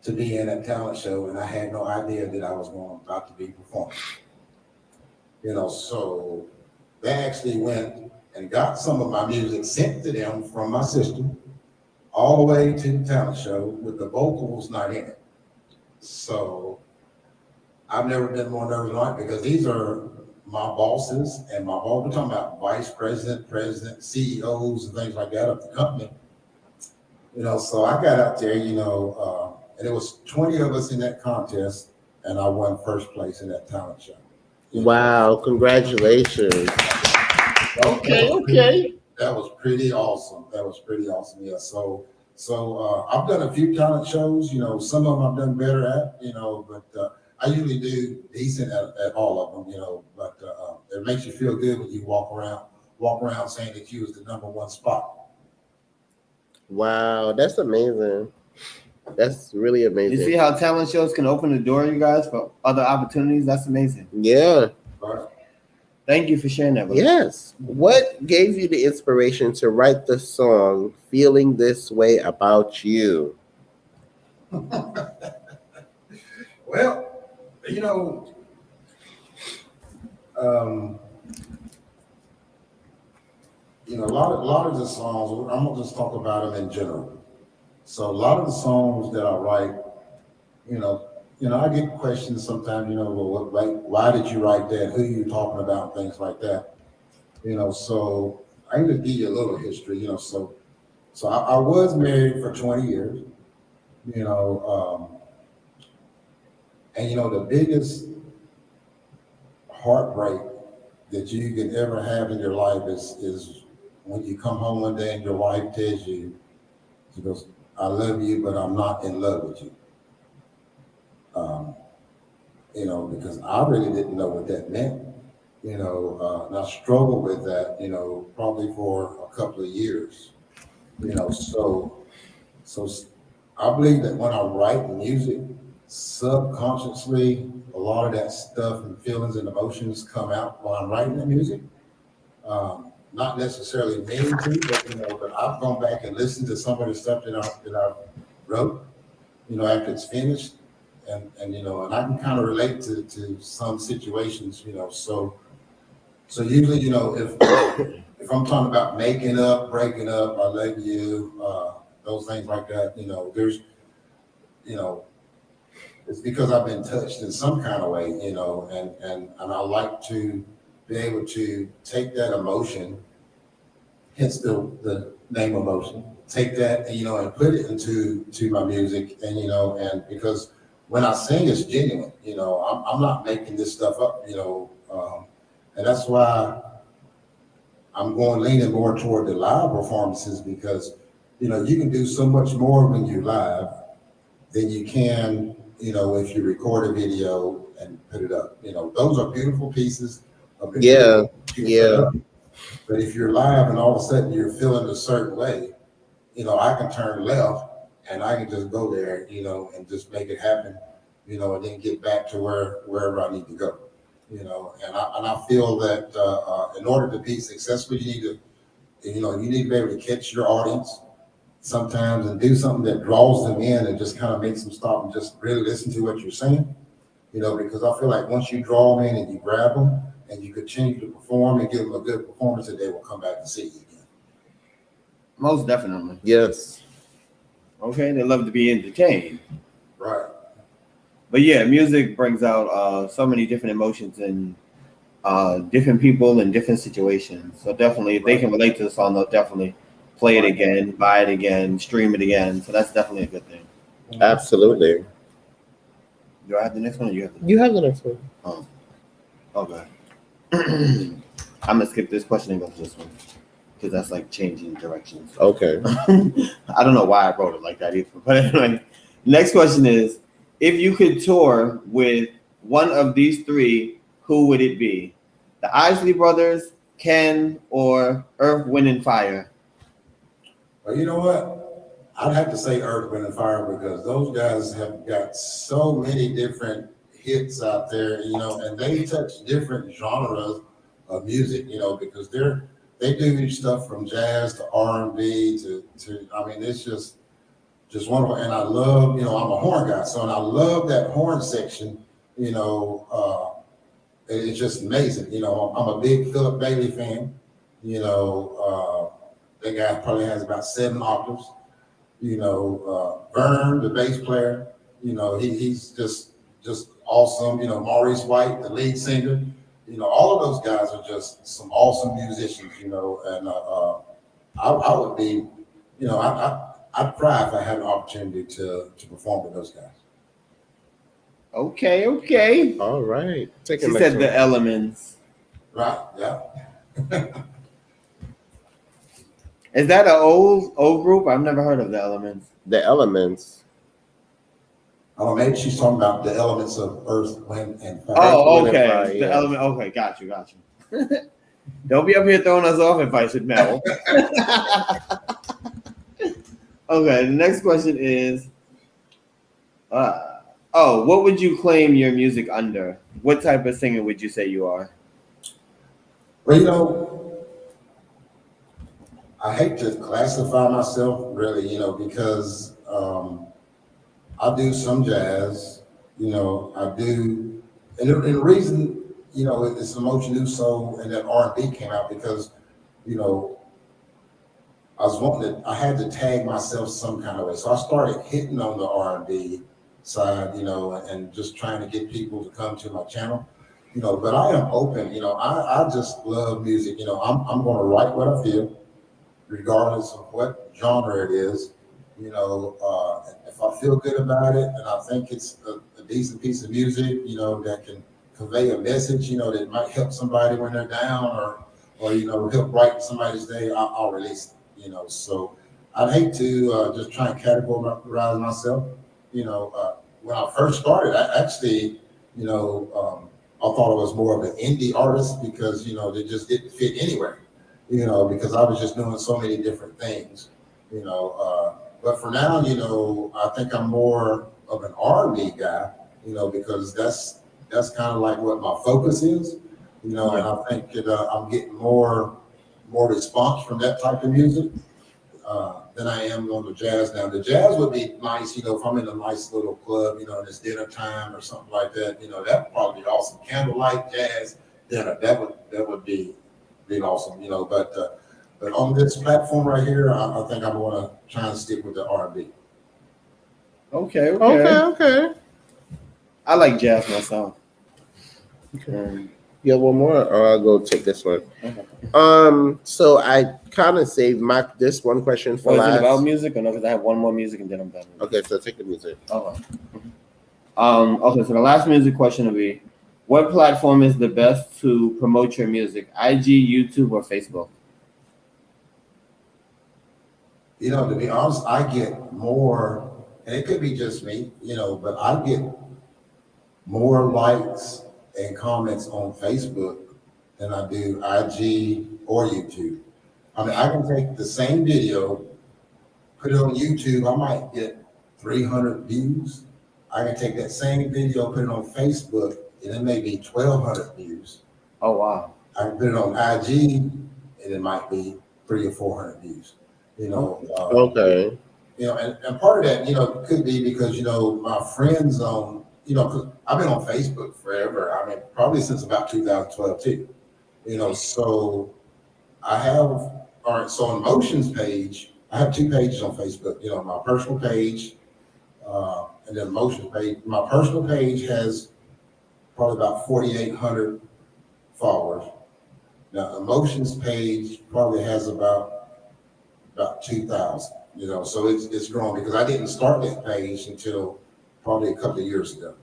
to be in a talent show, and I had no idea that I was about to be performing. You know, so they actually went and got some of my music sent to them from my sister all the way to the talent show with the vocals not in it. So I've never been more nervous than that, because these are my bosses and my boss. We're talking about vice president, president, CEOs, and things like that of the company. You know, so I got out there, you know, and it was 20 of us in that contest, and I won first place in that talent show. Wow, congratulations. Okay. That was pretty awesome. Yeah. So I've done a few talent shows, you know, some of them I've done better at, you know, but I usually do decent at all of them, you know, but it makes you feel good when you walk around saying that you was the #1 spot. Wow, that's amazing. That's really amazing. You see how talent shows can open the door, you guys, for other opportunities? That's amazing. Yeah. Right. Thank you for sharing that with us. Yes. What gave you the inspiration to write the song Feeling This Way About You? Well, you know, um, a lot of the songs, I'm gonna just talk about them in general. So a lot of the songs that I write, you know, I get questions sometimes, well, why did you write that? Who are you talking about? Things like that. So I can just give you a little history, so I was married for 20 years, you know, and the biggest heartbreak that you can ever have in your life is when you come home one day and your wife tells you, she goes, I love you, but I'm not in love with you. Because I really didn't know what that meant, and I struggled with that, probably for a couple of years, so I believe that when I write music, subconsciously, a lot of that stuff and feelings and emotions come out while I'm writing the music. Not necessarily meaning to, but I've gone back and listened to some of the stuff that I wrote, after it's finished, and I can kind of relate to some situations, so usually, if I'm talking about making up, breaking up, I love you, those things like that, there's, it's because I've been touched in some kind of way, and I like to be able to take that emotion, hence the name emotion, take that, and put it into my music, and because when I sing, it's genuine, I'm not making this stuff up, and that's why I'm leaning more toward the live performances, because, you can do so much more when you live than you can, if you record a video and put it up. Those are beautiful pieces of material you can put up. But if you're live and all of a sudden you're feeling a certain way, I can turn left and I can just go there, and just make it happen, and then get back to wherever I need to go. And I feel that in order to be successful, you need to be able to catch your audience sometimes and do something that draws them in and just kind of makes them stop and just really listen to what you're saying. Because I feel like once you draw them in and you grab them and you continue to perform and give them a good performance, that they will come back and see you again. Most definitely. Yes. Okay, they love to be entertained. Right. But yeah, music brings out so many different emotions in different people in different situations. So definitely, if they can relate to the song, they'll definitely play it again, buy it again, stream it again. So that's definitely a good thing. Absolutely. Do I have the next one, or you have the next one? You have the next one. Oh, okay. I'm gonna skip this question and go to this one because that's like changing directions. Okay. I don't know why I wrote it like that either. But anyway, next question is: if you could tour with one of these three, who would it be? The Isley Brothers, Ken, or Earth, Wind, and Fire? Well, you know what? I'd have to say Earth, Wind, and Fire, because those guys have got so many different hits out there, and they touch different genres of music, because they do stuff from jazz to R&B to I mean, it's just wonderful. And I love, I'm a horn guy, and I love that horn section, it's just amazing. I'm a big Philip Bailey fan, that guy probably has about 7 octaves. Vern, the bass player, he's just awesome. Maurice White, the lead singer, all of those guys are just some awesome musicians, and I would be, I'd cry if I had an opportunity to perform with those guys. Okay. All right. She said the Elements. Right, yeah. Is that an old group? I've never heard of the Elements. The Elements. Oh, maybe she's talking about the elements of Earth, Wind, and Fire. Oh, okay. Fire, The yeah. Element. Okay, got you. Don't be up here throwing us off if I should know. Okay, the next question is, what would you claim your music under? What type of singer would you say you are? Well, I hate to classify myself really, because I do some jazz, I do, and the reason, you know, it's emotion new soul, and then R&B came out because, you know, I had to tag myself some kind of way. So I started hitting on the R&B side, you know, and just trying to get people to come to my channel, you know, but I am open, you know, I just love music, you know, I'm going to write what I feel, regardless of what genre it is, you know, if I feel good about it and I think it's a decent piece of music, you know, that can convey a message, you know, that might help somebody when they're down or you know, help brighten somebody's day, I'll release it, you know. So I'd hate to just try and categorize myself, you know. When I first started, I actually, you know, I thought I was more of an indie artist because, you know, they just didn't fit anywhere, you know, because I was just doing so many different things, you know. But for now, you know, I think I'm more of an R&B guy, you know, because that's kind of like what my focus is, you know, and I think that I'm getting more response from that type of music than I am on the jazz now. The jazz would be nice, you know, if I'm in a nice little club, you know, and it's dinner time or something like that, you know, that would probably be awesome. Candlelight jazz dinner, that would be awesome, you know. But on this platform right here, I think I'm going to try and stick with the R&B. Okay. I like jazz myself. You have one more, or I'll go take this one. Okay. So I kind of saved this one question for last. Is it about music or no? Because I have one more music and then I'm done. Okay, so take the music. Okay. Okay, so the last music question will be, what platform is the best to promote your music? IG, YouTube, or Facebook? You know, to be honest, I get more, and it could be just me, you know, but I get more likes and comments on Facebook than I do IG or YouTube. I mean, I can take the same video, put it on YouTube, I might get 300 views. I can take that same video, put it on Facebook, and it may be 1,200 views. Oh, wow. I can put it on IG, and it might be 300 or 400 views. You know, Okay. You know, and part of that, you know, could be because, you know, my friends on, you know, because I've been on Facebook forever. I mean, probably since about 2012 too. You know, so I have, all right, so on Motions page, I have 2 pages on Facebook. You know, my personal page, and then Motions page. My personal page has probably about 4,800 followers. Now, Emotions page probably has about 2,000, you know, so it's growing because I didn't start that page until probably a couple of years ago,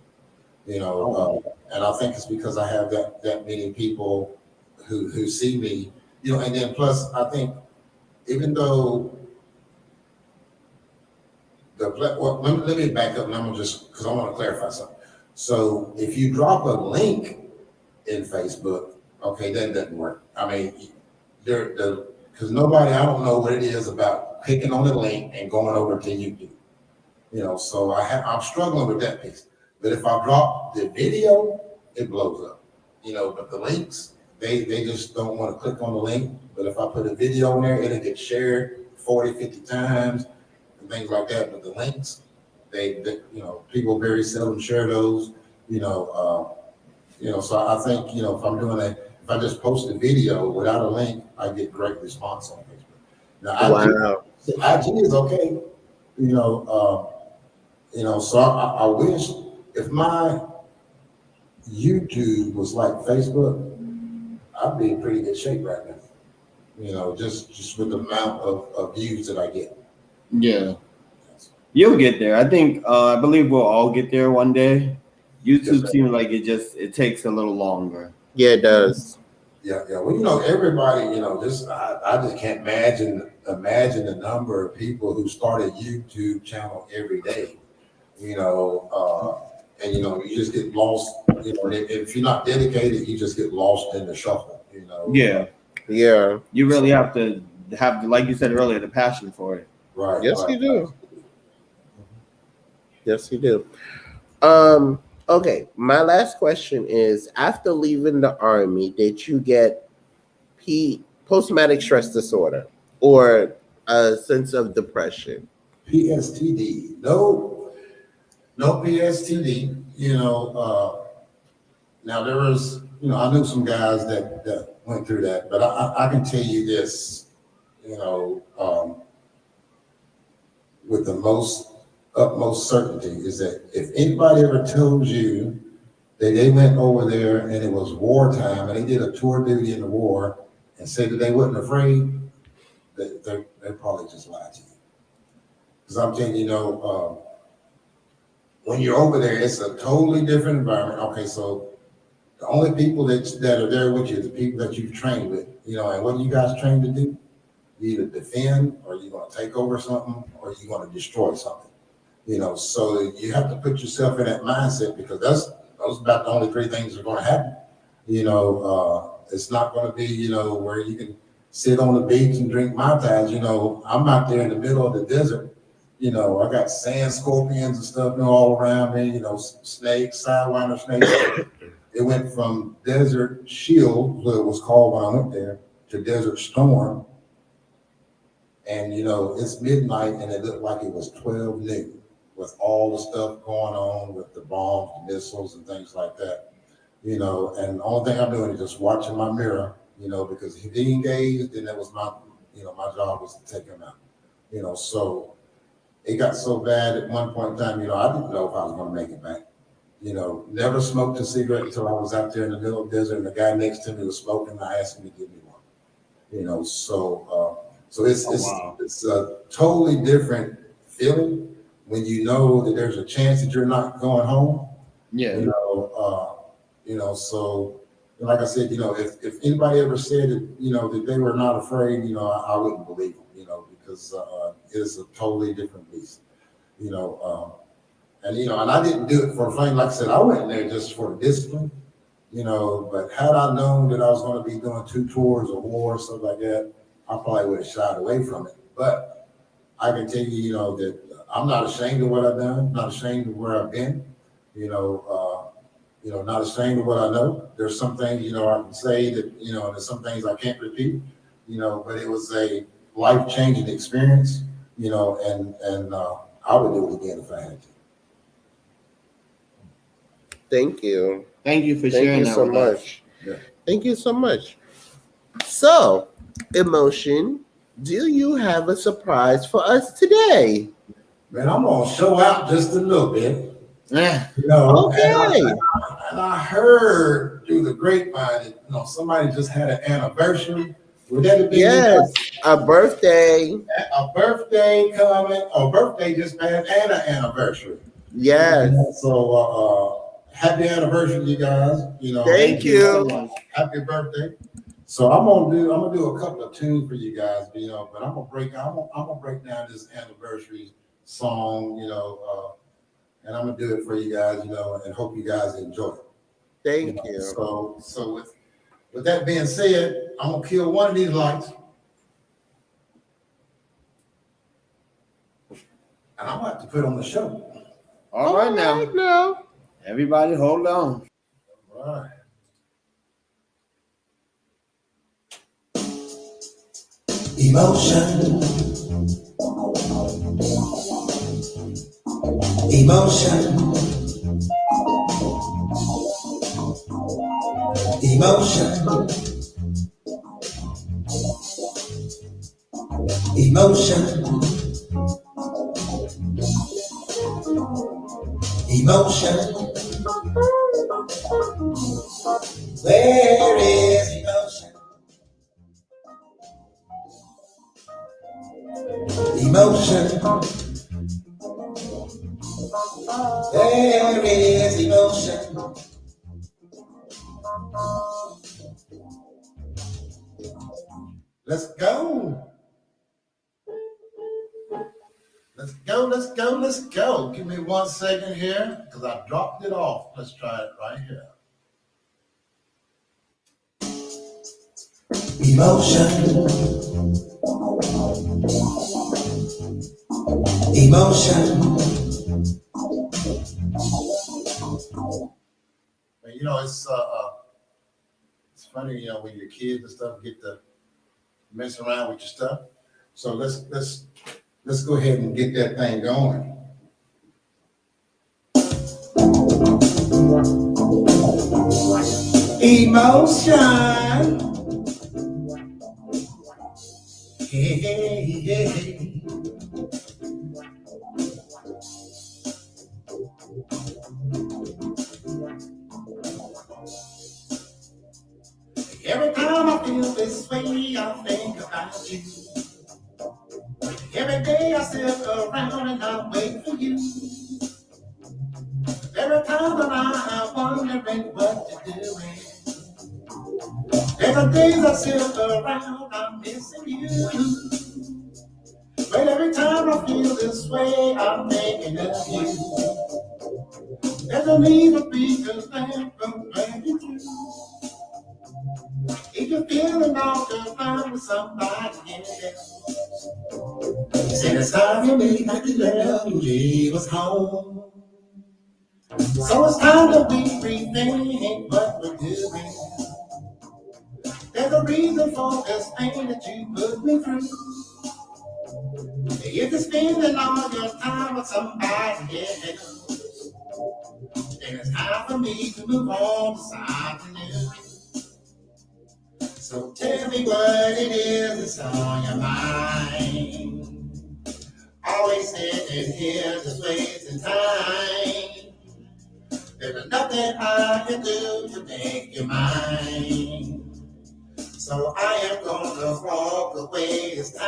you know, and I think it's because I have that many people who see me, you know, and then plus I think even though let me back up and I'm gonna just, because I want to clarify something. So if you drop a link in Facebook, okay, that doesn't work. I mean, because nobody, I don't know what it is about clicking on the link and going over to YouTube. You know, so I'm struggling with that piece. But if I drop the video, it blows up. You know, but the links, they just don't want to click on the link. But if I put a video in there, it'll get shared 40, 50 times and things like that. But the links, they you know, people very seldom share those, you know, so I think, you know, if I just post a video without a link, I get great response on Facebook. Now, IG is okay, you know, so I wish if my YouTube was like Facebook, I'd be in pretty good shape right now, you know, just with the amount of views that I get. Yeah. You'll get there. I think, I believe we'll all get there one day. YouTube seems like it takes a little longer. Yeah, it does. Yeah. Well, you know, everybody, you know, I just can't imagine the number of people who start a YouTube channel every day, you know, and, you know, you just get lost, you know, if you're not dedicated, you just get lost in the shuffle, you know. Yeah. You really have to have, like you said earlier, the passion for it. Right. Yes, right. you do. Yes, you do. Okay, my last question is, after leaving the Army, did you get post-traumatic stress disorder or a sense of depression? PSTD. No PSTD, you know. Now there was you know, I knew some guys that went through that, but I can tell you this, you know, with the utmost certainty is that if anybody ever told you that they went over there and it was wartime and they did a tour duty in the war and said that they wasn't afraid, they probably just lied to you. Because I'm telling you, you know, when you're over there, it's a totally different environment. Okay, so the only people that are there with you is the people that you've trained with, you know, and what you guys trained to do? You either defend, or you're going to take over something, or you're going to destroy something, you know. So you have to put yourself in that mindset, because those about the only three things that are going to happen. You know, it's not going to be, you know, where you can sit on the beach and drink Mai Tais. You know, I'm out there in the middle of the desert. You know, I got sand scorpions and stuff, you know, all around me. You know, snakes, sidewinder snakes. It went from Desert Shield, what it was called when I went there, to Desert Storm. And, you know, it's midnight and it looked like it was 12 noon with all the stuff going on with the bombs, the missiles, and things like that. You know, and the only thing I'm doing is just watching my mirror, you know, because if he engaged, then that was my, you know, my job was to take him out. You know, so it got so bad at one point in time, you know, I didn't know if I was going to make it back. You know, never smoked a cigarette until I was out there in the middle of the desert, and the guy next to me was smoking. I asked him to give me one. You know, so it's a totally different feeling when you know that there's a chance that you're not going home. Yeah. You know, so like I said, you know, if anybody ever said that, you know, that they were not afraid, you know, I wouldn't believe them, you know, because it is a totally different beast, you know. And, you know, and I didn't do it for fun. Like I said, I went there just for the discipline, you know, but had I known that I was going to be doing 2 tours of war, stuff like that, I probably would have shied away from it. But I can tell you, you know, that I'm not ashamed of what I've done, not ashamed of where I've been, you know, not ashamed of what I know. There's some things, you know, I can say that, you know, there's some things I can't repeat, you know, but it was a life-changing experience, you know, and I would do it again if I had to. Thank you. Thank you for sharing that so with us. much. Yeah. Thank you so much. So, Emotion, do you have a surprise for us today? Man, I'm gonna show out just a little bit. Yeah. You know, okay. And I heard through the grapevine that, you know, somebody just had an anniversary. Would that have been? Yes, a birthday. A birthday coming, a birthday just passed, and an anniversary. Yes. So happy anniversary, you guys. You know, thank you so much. Happy birthday. So I'm gonna do a couple of tunes for you guys, you know, but I'm gonna break down this anniversary song, you know, and I'm gonna do it for you guys, you know, and hope you guys enjoy it. Thank you. So with that being said, I'm gonna kill one of these lights, and I'm gonna have to put on the show. All right now. Everybody hold on. All right. Emotion. Emotion. Emotion. Emotion. Emotion. Where is emotion? Emotion. There is emotion. Let's go. Let's go. Give me 1 second here, because I dropped it off. Let's try it right here. Emotion. Emotion. And, you know, it's funny, you know, when your kids and stuff get to mess around with your stuff. So let's go ahead and get that thing going. Emotion. Hey, hey, hey. Every time I feel this way, I think about you. Every day I sit around and I wait for you. Every time that I'm wondering what you're doing. Every day I sit around, I'm missing you. But every time I feel this way, I'm thinking of you. There's no need for me to think of you through. If you're feeling all the time with somebody else, said it's time for me to let you leave us home. So it's time to be rethink what we're doing. There's a reason for this pain that you put me through. If you're spending all your time with somebody else, then it's time for me to move on to something new. So tell me what it is that's on your mind. Always sitting here just wasting time. There's nothing I can do to make you mine. So I am gonna walk away this time.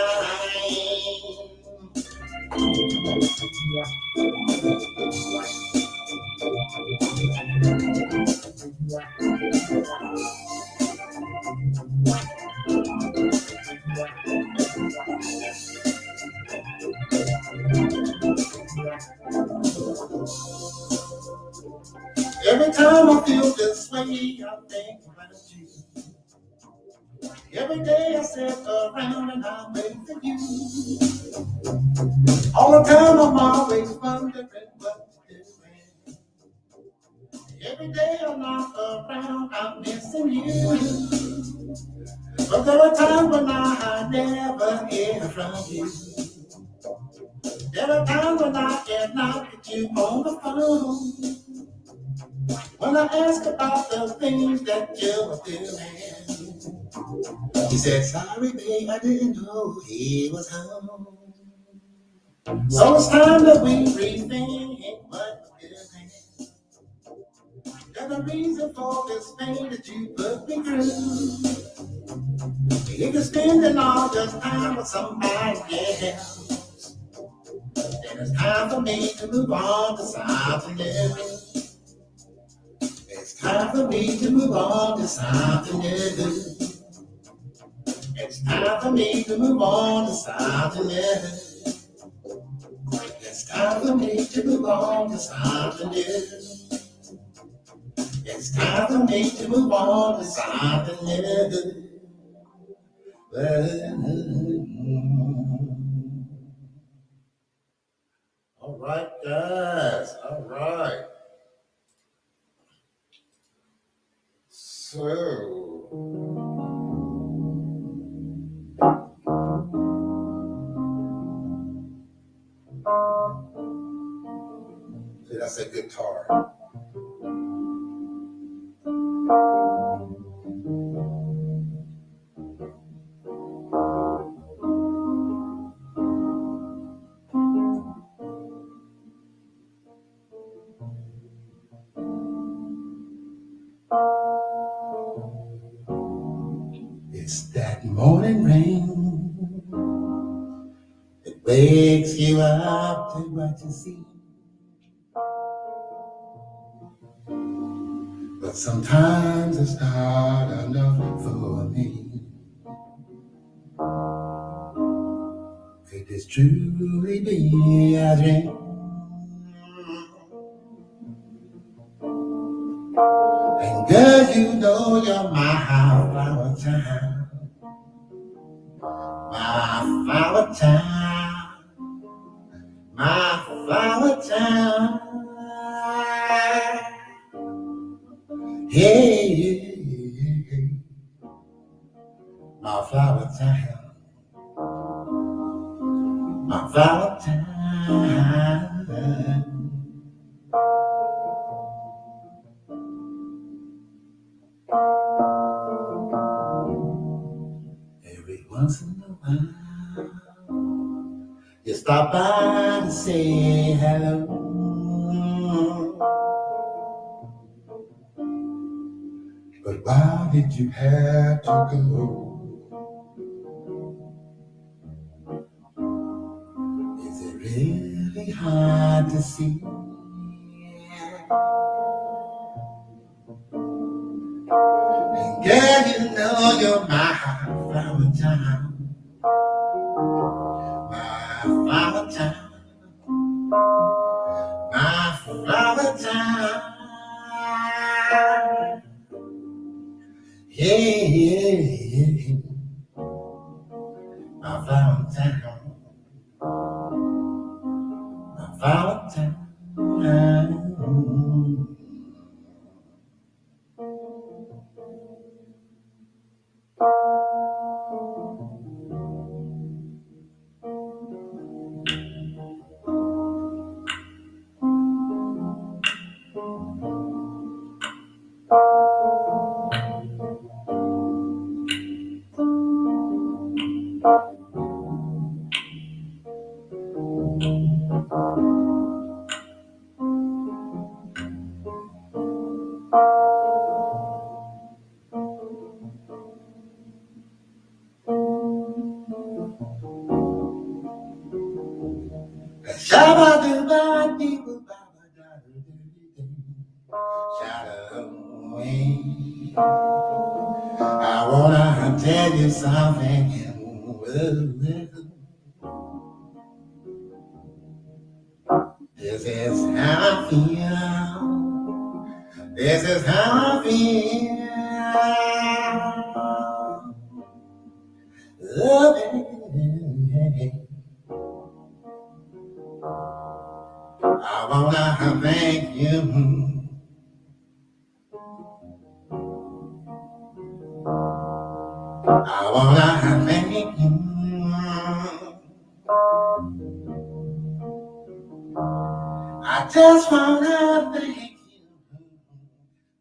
Every time I feel this way, I think about you. Every day I sit around and I wait for you. All the time I'm always wondering what you're doing. Every day I'm not around, I'm missing you. But there are times when I never hear from you. There are times when I cannot get you on the phone. When I ask about the things that you were doing, he said, sorry, babe, I didn't know he was home. So it's time that we rethink what we're doing. There's a reason for this pain that you put me through. If you're spending all your time with somebody else, then it's time for me to move on to something new. It's time for me to move on to something new. It's time for me to move on to something new. It's time for me to move on to something new. It's time for me to move on to something new. All right, guys. All right. So, see, that's a guitar. It's that morning rain that wakes you up to what you see. But sometimes it's not enough for me. Could this truly be a dream? And girl, you know you're my flower child. My flower child. My flower child. Hey, my flower child. My flower child. once in a while, you stop by to say hello. But why did you have to go? Is it really hard to see? And girl, you know you're my Valentine, my Valentine, my Valentine. Yeah, yeah, yeah, my Valentine, my Valentine. I wanna tell you something. This is how I feel. This is how I feel. Oh, baby. I wanna thank you. I wanna thank you. I just wanna thank you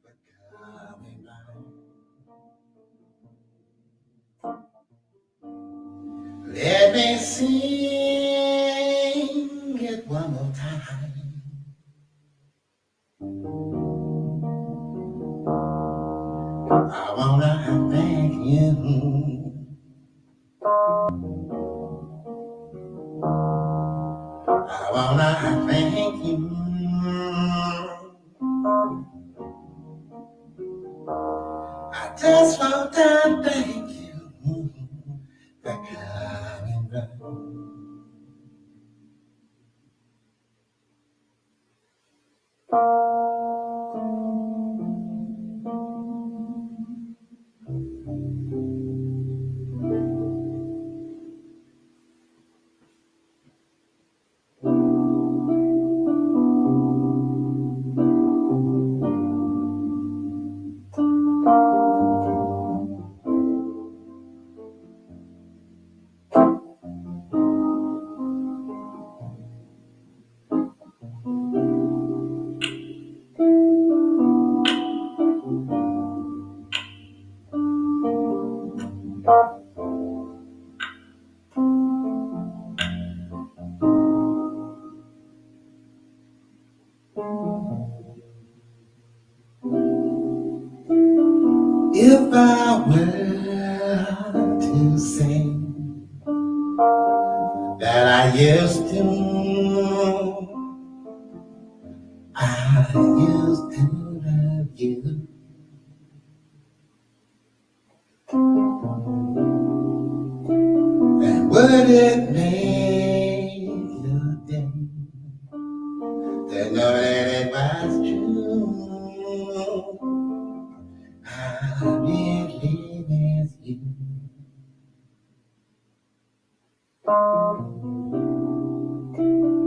for coming by. Let me sing it one more time. I wanna thank you. I wanna thank you. I just wanna thank you for coming by. If I were to say that I used to, I used to love you. And would it make your day to know that it was true? I really miss you.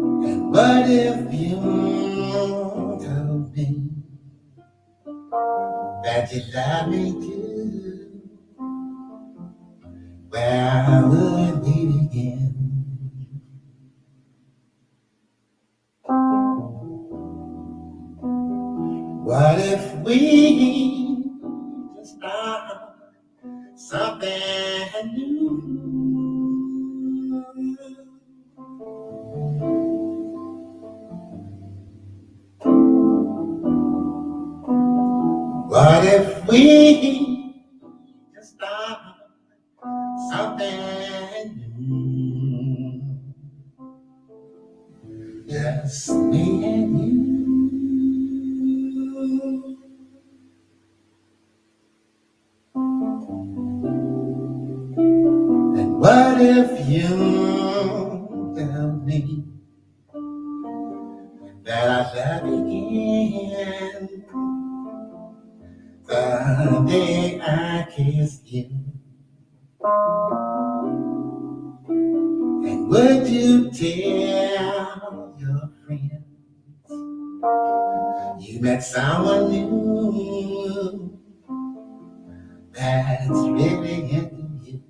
And what if you told me that you love me too? Where would we begin? What if we just start something new. What if we just start something new? Just me and you. And what if you tell me that I love you again the day I kissed you? And would you tell your friends you met someone new that's really into you?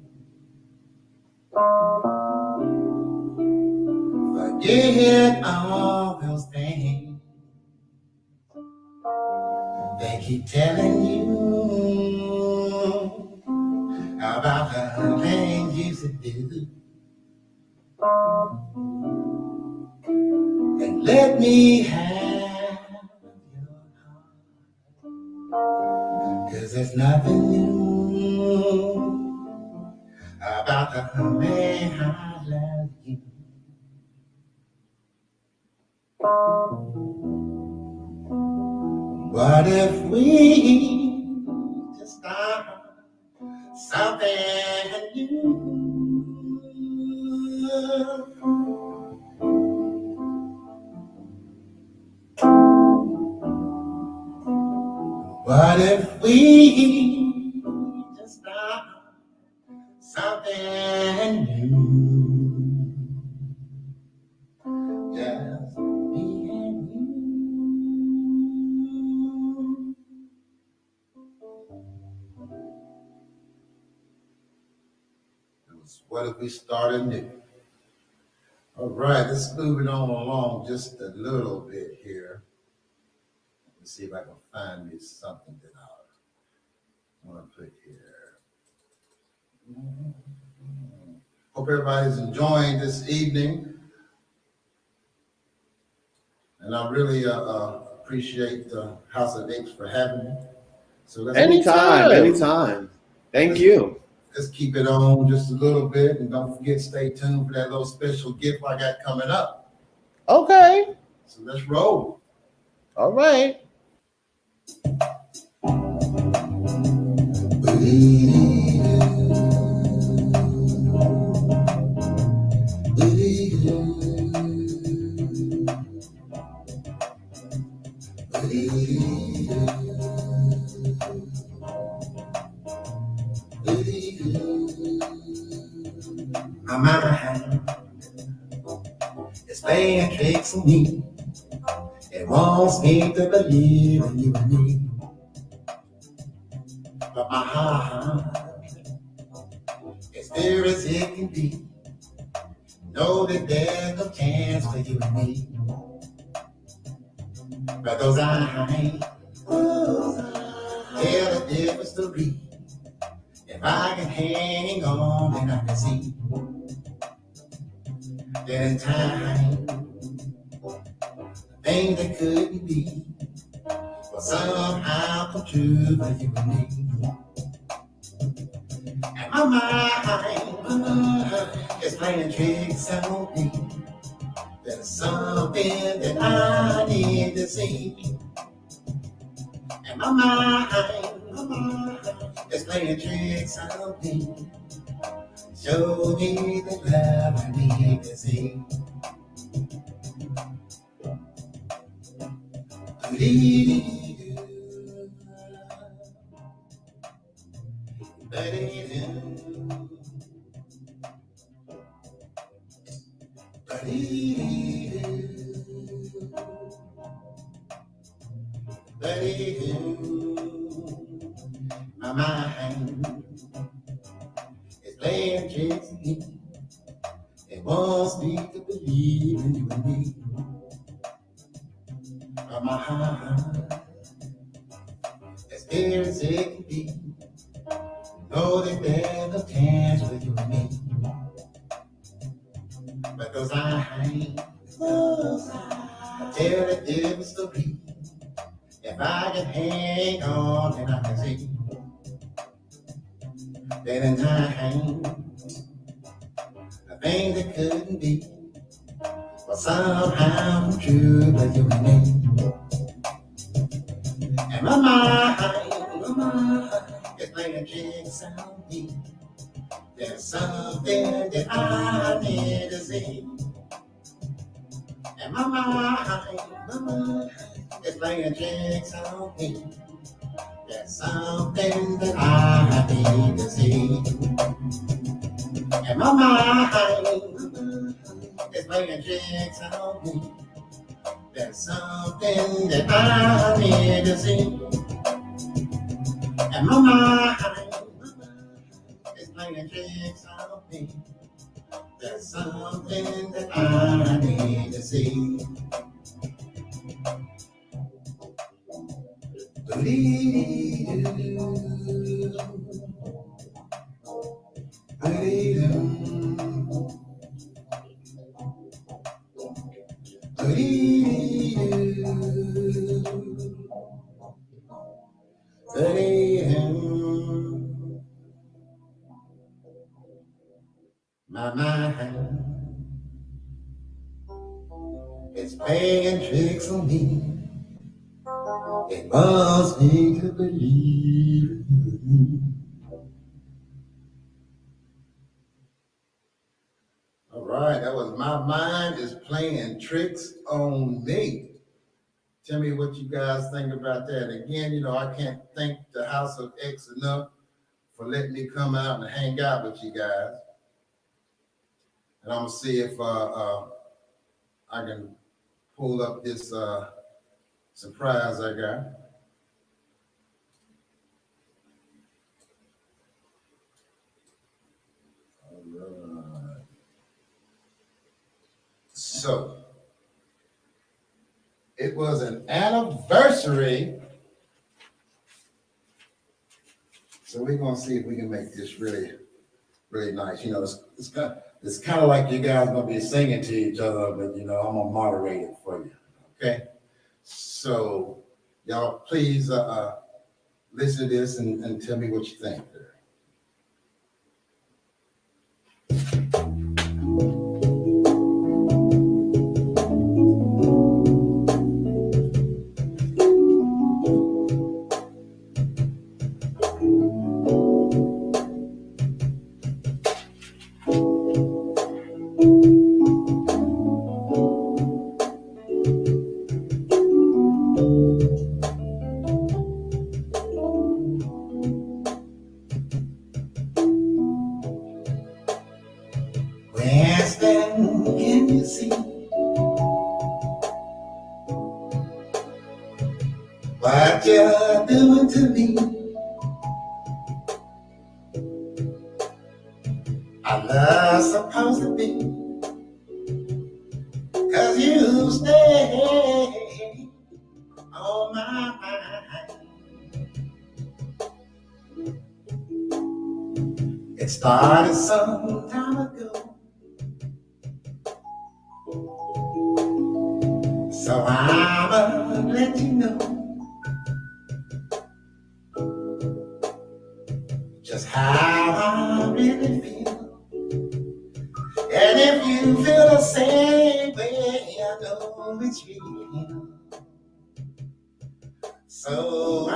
Forget all those things they keep telling you about the things you should do. And let me have your heart, 'cause there's nothing new about the way I love you. What if we just start something new? What if we just start something new? Just me and you. What if we started new? All right, let's move it on along just a little bit here. Let's see if I can find me something that I want to put here. Hope everybody's enjoying this evening. And I really appreciate the House of Apes for having me. So let's Anytime. Thank you. Let's keep it on just a little bit, and don't forget, stay tuned for that little special gift I got coming up. Okay. So let's roll. All right. My mind is playing tricks on me. It wants me to believe in you and me. But my heart is clear as it can be. Know that there's no chance for you and me. But those eyes tell a different story. If I can hang on, then I can see that in time, things that couldn't be will somehow come true for you and me. And my mind is playing tricks on me. There's something that I need to see. And my mind is playing tricks on me. Show me the love I need to see. My mind is playing tricks on me. It wants me to believe in you and me. But my heart, as clear as it can be, know know that there's a chance for you and me. Because I ain't I tell a different story. If I can hang on and I can see, then in time, the things that couldn't be, but somehow true for you and me. And my mind is playing tricks on me. There's something that I need to see. And my mind is playing tricks on me. There's something that I need to see. And my mind is playing tricks on me. There's something that I need to see. And my mind is playing tricks on me. There's something that I need to see. My mind is playing tricks on me. It wants me to believe. All right, that was My Mind is Playing Tricks on Me. Tell me what you guys think about that. Again, you know, I can't thank the House of X enough for letting me come out and hang out with you guys. And I'm gonna see if I can pull up this surprise I got. All right. So it was an anniversary. So we're gonna see if we can make this really, really nice. You know, it's kind of like you guys gonna be singing to each other, but you know, I'm gonna moderate it for you. Okay. So y'all please listen to this and tell me what you think. Western, can you see what you're doing to me? Our love's supposed to be, 'cause you stay on my mind. It started some time ago, so I'ma let you know just how I really feel. And if you feel the same way, I know it's real. So I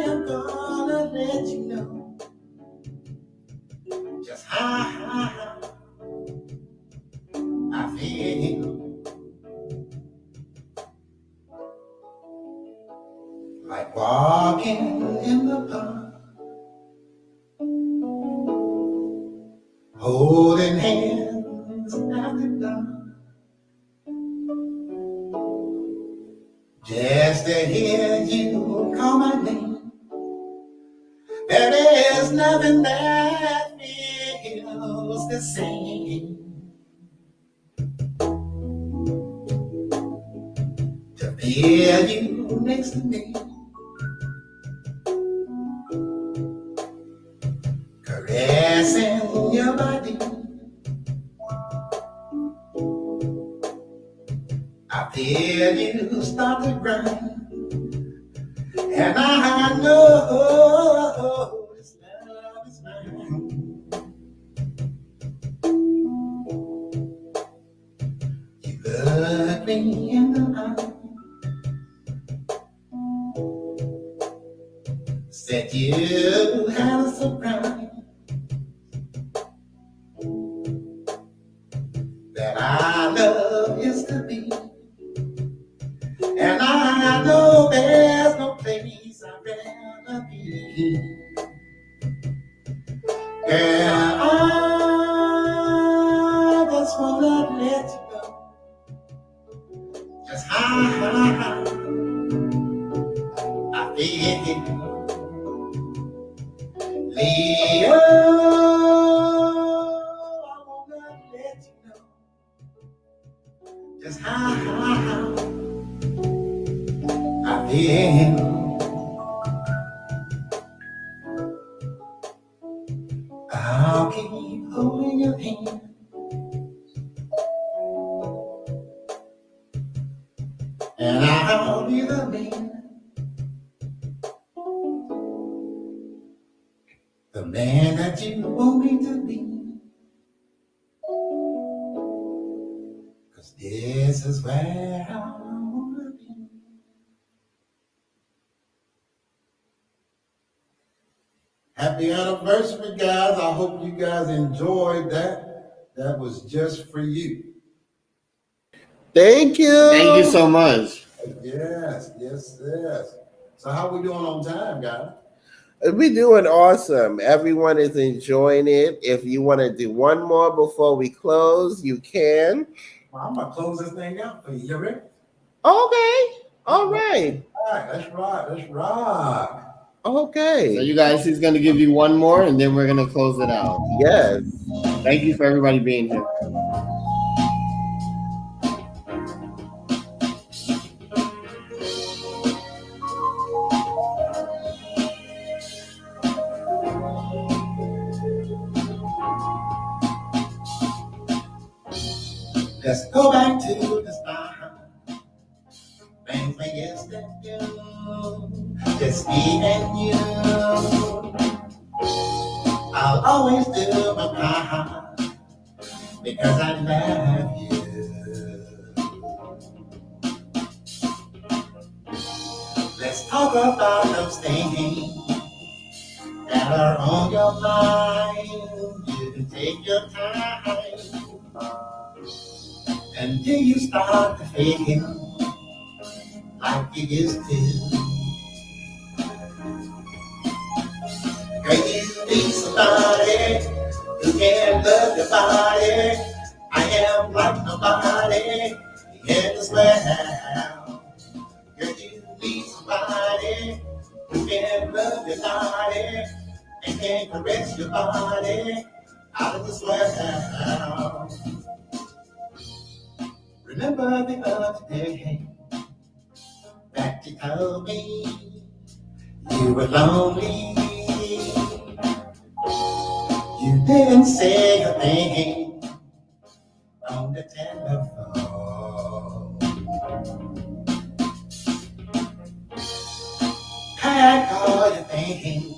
am gonna let you know just how I feel. Like walking in the park, holding hands after dark, just to hear you call my name. There is nothing that feels the same. To feel you next to me, caressing your body. I feel you start to grind, and I know this love is mine. You look me in the eye, said you had a surprise that I love is to be. And I know there's no place I'd rather be. Girl, I just wanna let you know just how I feel. Leo, I wanna let you know just how I feel. I'll keep holding your hand, and I'll be the man that you want me to be. 'Cause this is where I wanna be. Happy anniversary, guys. I hope you guys enjoyed that. That was just for you. Thank you. Thank you so much. Yes, yes, yes. So how we doing on time, guys? We're doing awesome. Everyone is enjoying it. If you want to do one more before we close, you can. Well, I'm gonna close this thing out for you. You ready? Okay. All right. All right, let's rock. Let's rock. Okay. So you guys, he's gonna give you one more, and then we're gonna close it out. Yes. Thank you for everybody being here. Let's go back to the start. Things we used to do, just me and you. I'll always do my part because I love you. Let's talk about those things that are on your mind. You can take your time until you start to feel like you used to. Girl, you need somebody who can love your body. I am like nobody in this world. Girl, you need somebody who can love your body and can caress your body out of this world. Remember the other day that you told me you were lonely. You didn't say a thing on the telephone. Pack all your things,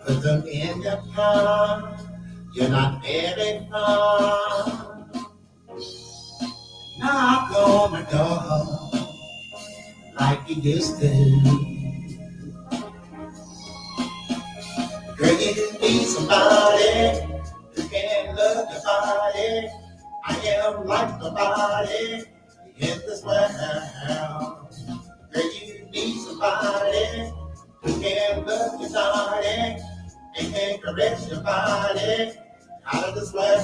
put them in your car. You're not very far. Knock on the door like you used to. Girl, you need somebody who can love your body. I am like nobody in this world. Girl, you need somebody who can love your body and can caress your body out of this world.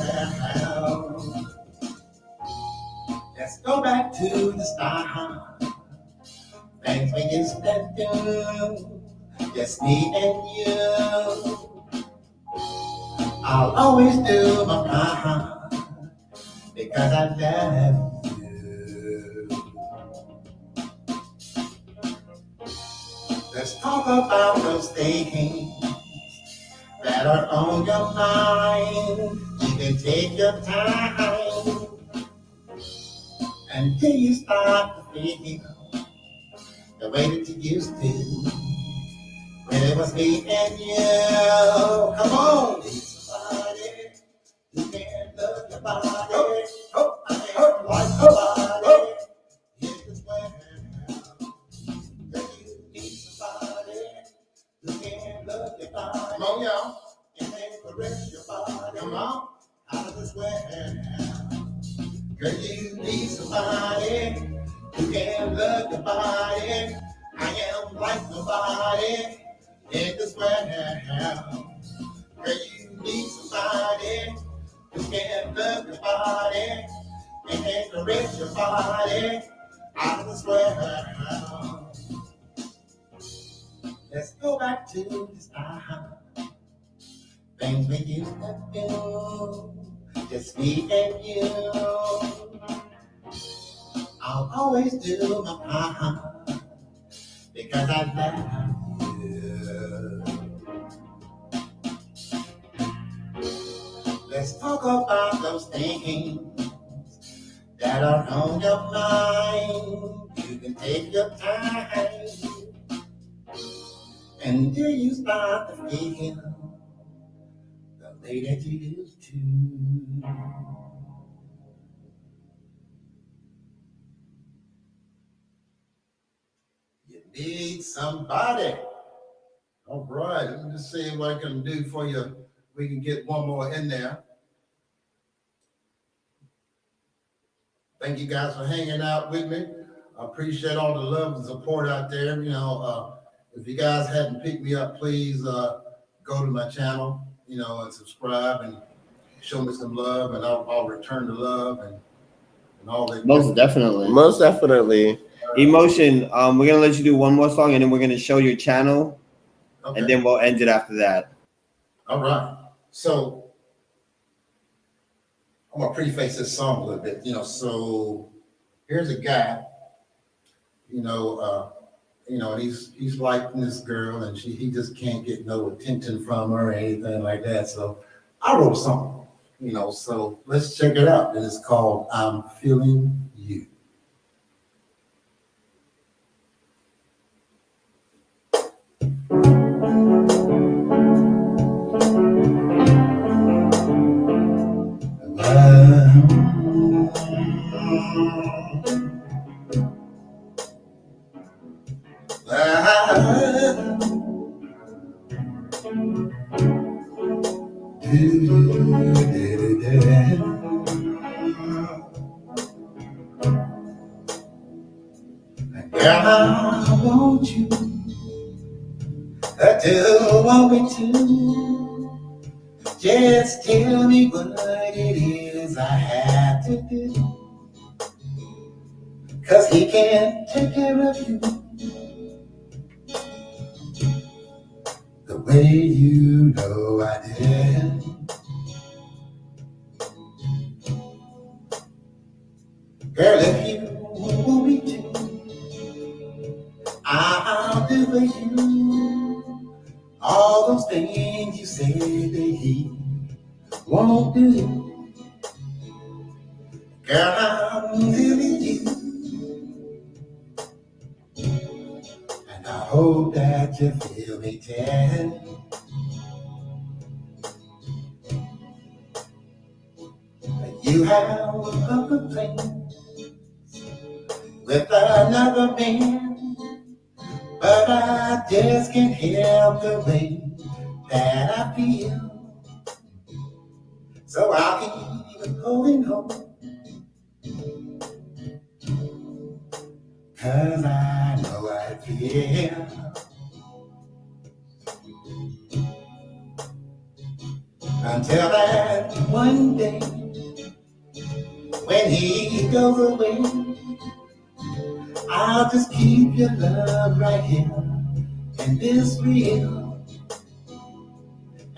Let's go back to the start. Things we used to do, just me and you. I'll always do my part because I love you. Let's talk about those things that that are on your mind. You can take your time until you start to feel the way that you used to. When it was me and you. Come on! Need somebody who can love your body. Like your body. Hit this way. You need somebody who can love your body. Come on, y'all. And then caress your body. Come on. Out of this way. Girl, you need somebody who can love your body. I am like nobody in this world. Girl, you need somebody who can love your body and can caress your body out of this world. Let's go back to this time. Things we used to do, just me and you. I'll always do my part because I love you. Let's talk about those things that are on your mind. You can take your time until you start to feel the way that you used to. You need somebody. All right, let me just see what I can do for you. We can get one more in there. Thank you guys for hanging out with me. I appreciate all the love and support out there. You know, if you guys hadn't picked me up, please go to my channel, you know, and subscribe and show me some love, and I'll return the love and all that. Most definitely. Most definitely. Emotion, we're gonna let you do one more song and then we're gonna show your channel, Okay. and then we'll end it after that. All right. So I'm gonna preface this song a little bit, you know. So here's a guy, and he's liking this girl, and he just can't get no attention from her or anything like that. So I wrote a song, you know. So let's check it out. And it's called "I'm Feeling You." Girl, I want you to want me to. Just tell me what it is I have to do. 'Cause he can't take care of you the way you know I did. Girl, if you want me to, I'll do for you all those things you say that he won't do. Girl, I'm feeling you, and I hope that you feel me too. You have a complaint with another man, but I just can't help the way that I feel. So I'll keep holding on, 'cause I know I feel. Until that one day when he goes away, I'll just keep your love right here in this real.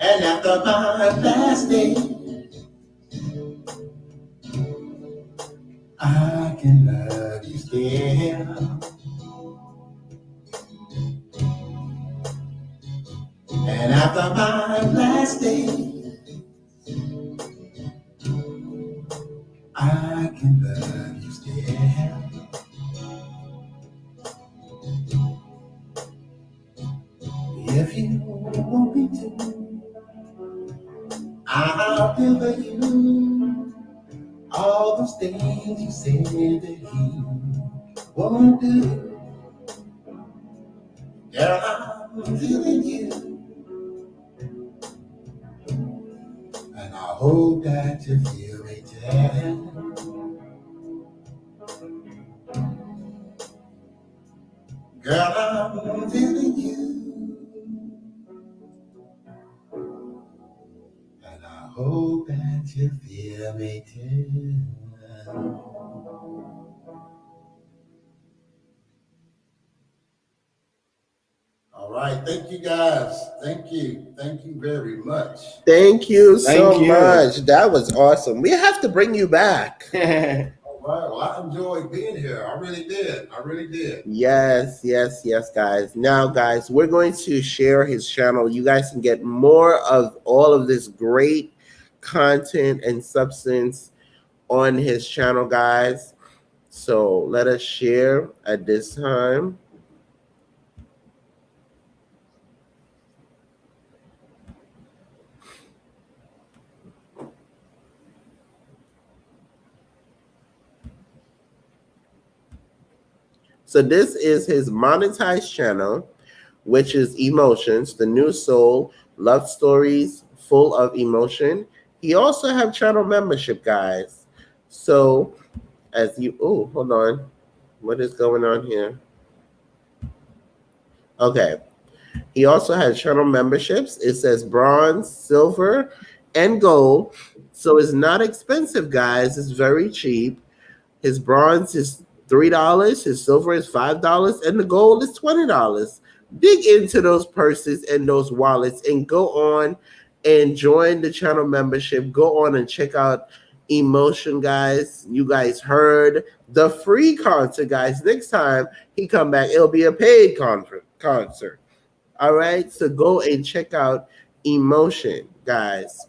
And after my last day, I can love you still. And after my my last day, I can love you still. If you want me to, I'll give you all those things you said that you won't do. Girl, I'm feeling you, and I hope that you feel me too. Girl, I'm feeling you, and I hope that you feel me too. All right, thank you guys. Thank you very much. Thank you so Thank you. much. That was awesome. We have to bring you back. All right, well, I enjoyed being here. I really did. Yes, guys. Now, guys, we're going to share his channel. You guys can get more of all of this great content and substance on his channel, guys. So let us share at this time. So this is his monetized channel, which is Emotions, the new soul, love stories full of emotion. He also have channel membership, guys. So as you, oh, hold on. What is going on here? Okay. He also has channel memberships. It says bronze, silver, and gold. So it's not expensive, guys. It's very cheap. His bronze is $3, his silver is $5, and the gold is $20. Dig into those purses and those wallets and go on and join the channel membership. Go on and check out Emotion, guys. You guys heard the free concert, guys. Next time he come back, it'll be a paid concert. All right, so go and check out Emotion, guys.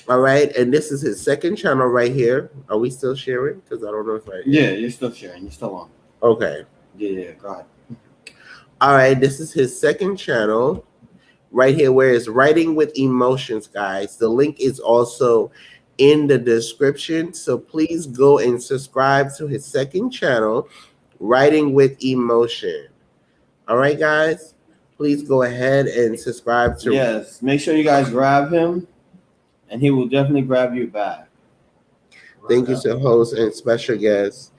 All right, and this is his second channel right here. Are we still sharing? Because I don't know if I... Yeah, you're still sharing. You're still on. Okay. Yeah, go ahead. All right, this is his second channel right here where it's Writing with Emotions, guys. The link is also in the description. So please go and subscribe to his second channel, Writing with Emotion. All right, guys, please go ahead and subscribe to... Yes, make sure you guys grab him, and he will definitely grab you back. Thank you to host and special guest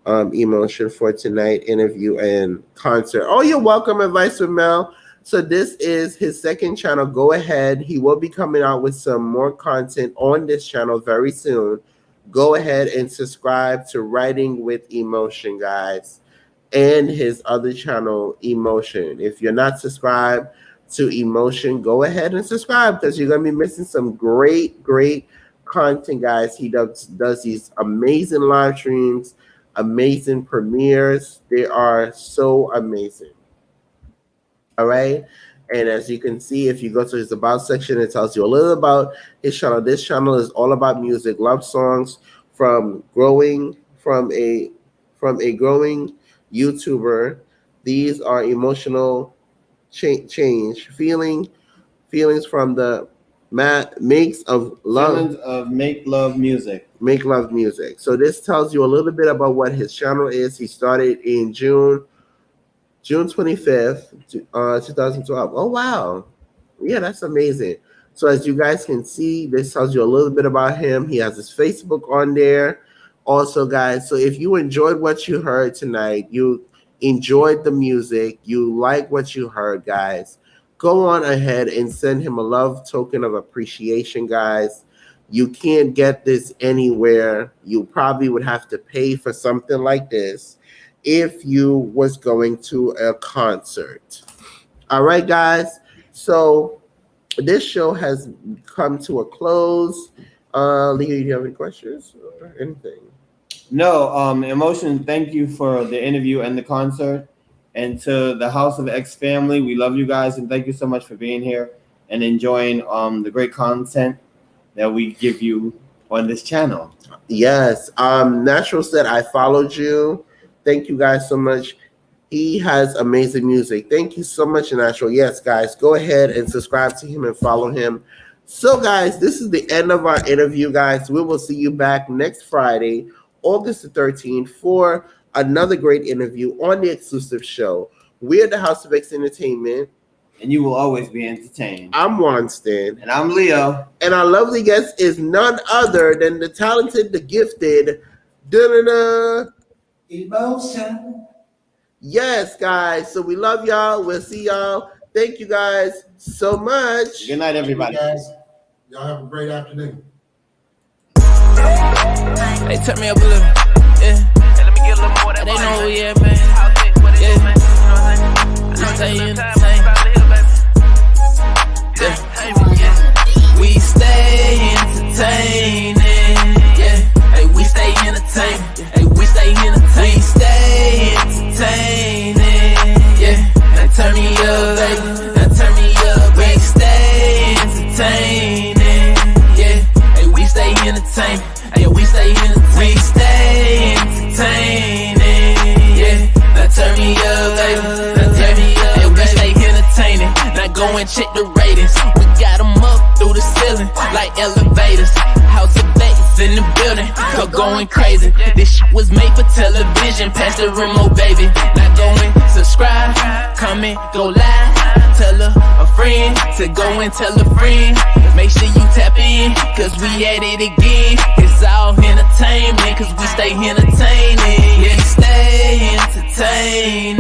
Emotion for tonight interview and concert. Oh, you're welcome, Advice with Mel. So this is his second channel. Go ahead. He will be coming out with some more content on this channel very soon. Go ahead and subscribe to Writing with Emotion, guys, and his other channel, Emotion. If you're not subscribed to Emotion, go ahead and subscribe because you're going to be missing some great content, guys. He does these amazing live streams, amazing premieres. They are so amazing. All right. And as you can see, if you go to his About section, it tells you a little about his channel. This channel is all about music, love songs from a growing YouTuber. These are emotional change, feelings from the makes of love. Feelings of make love music. Make love music. So this tells you a little bit about what his channel is. He started in June 25th, 2012. Oh, wow. Yeah, that's amazing. So as you guys can see, this tells you a little bit about him. He has his Facebook on there. Also, guys, so if you enjoyed what you heard tonight, you enjoyed the music, you like what you heard, guys, go on ahead and send him a love token of appreciation, guys. You can't get this anywhere. You probably would have to pay for something like this if you was going to a concert. All right, guys. So this show has come to a close. Leo, do you have any questions or anything? No, Emotion, thank you for the interview and the concert. And to the House of X family, we love you guys and thank you so much for being here. and enjoying the great content that we give you on this channel. Yes. Natural said, I followed you. Thank you guys so much. He has amazing music. Thank you so much, Natural. Yes, guys, go ahead and subscribe to him and follow him. So, guys, this is the end of our interview, guys. We will see you back next Friday, August the 13th, for another great interview on the Exclusive Show. We're the House of X Entertainment. And you will always be entertained. I'm Wanston. And I'm Leo. And our lovely guest is none other than the talented, the gifted, Emotion. Yes, guys. So we love y'all. We'll see y'all. Thank you guys so much. Good night, everybody. Thank you guys. Y'all have a great afternoon. Hey, turn me up a little. Yeah. Hey, let me get a little more. They know who we at, man. Yeah. We stay entertained. Yeah. We stay entertaining. Yeah. Hey, we stay entertained. Hey, we stay entertained. We stay entertaining. Yeah. Now turn me up, baby. Now turn me up. We stay entertaining. Yeah. Hey, we stay entertained. Hey, we stay entertained. We stay entertaining. Yeah. Now turn me up, baby. Now turn me up. Hey, we stay entertaining. Now go and check the ratings. We got them up through the ceiling like elevators. House of Vegas in the building, go going crazy. This shit was made for television. Pass the remote, baby. Now go and subscribe, comment, go live. Tell a friend to go and tell a friend. Make sure you tap in, cause we at it again. It's all entertainment, cause we stay entertaining. Yeah, stay entertaining.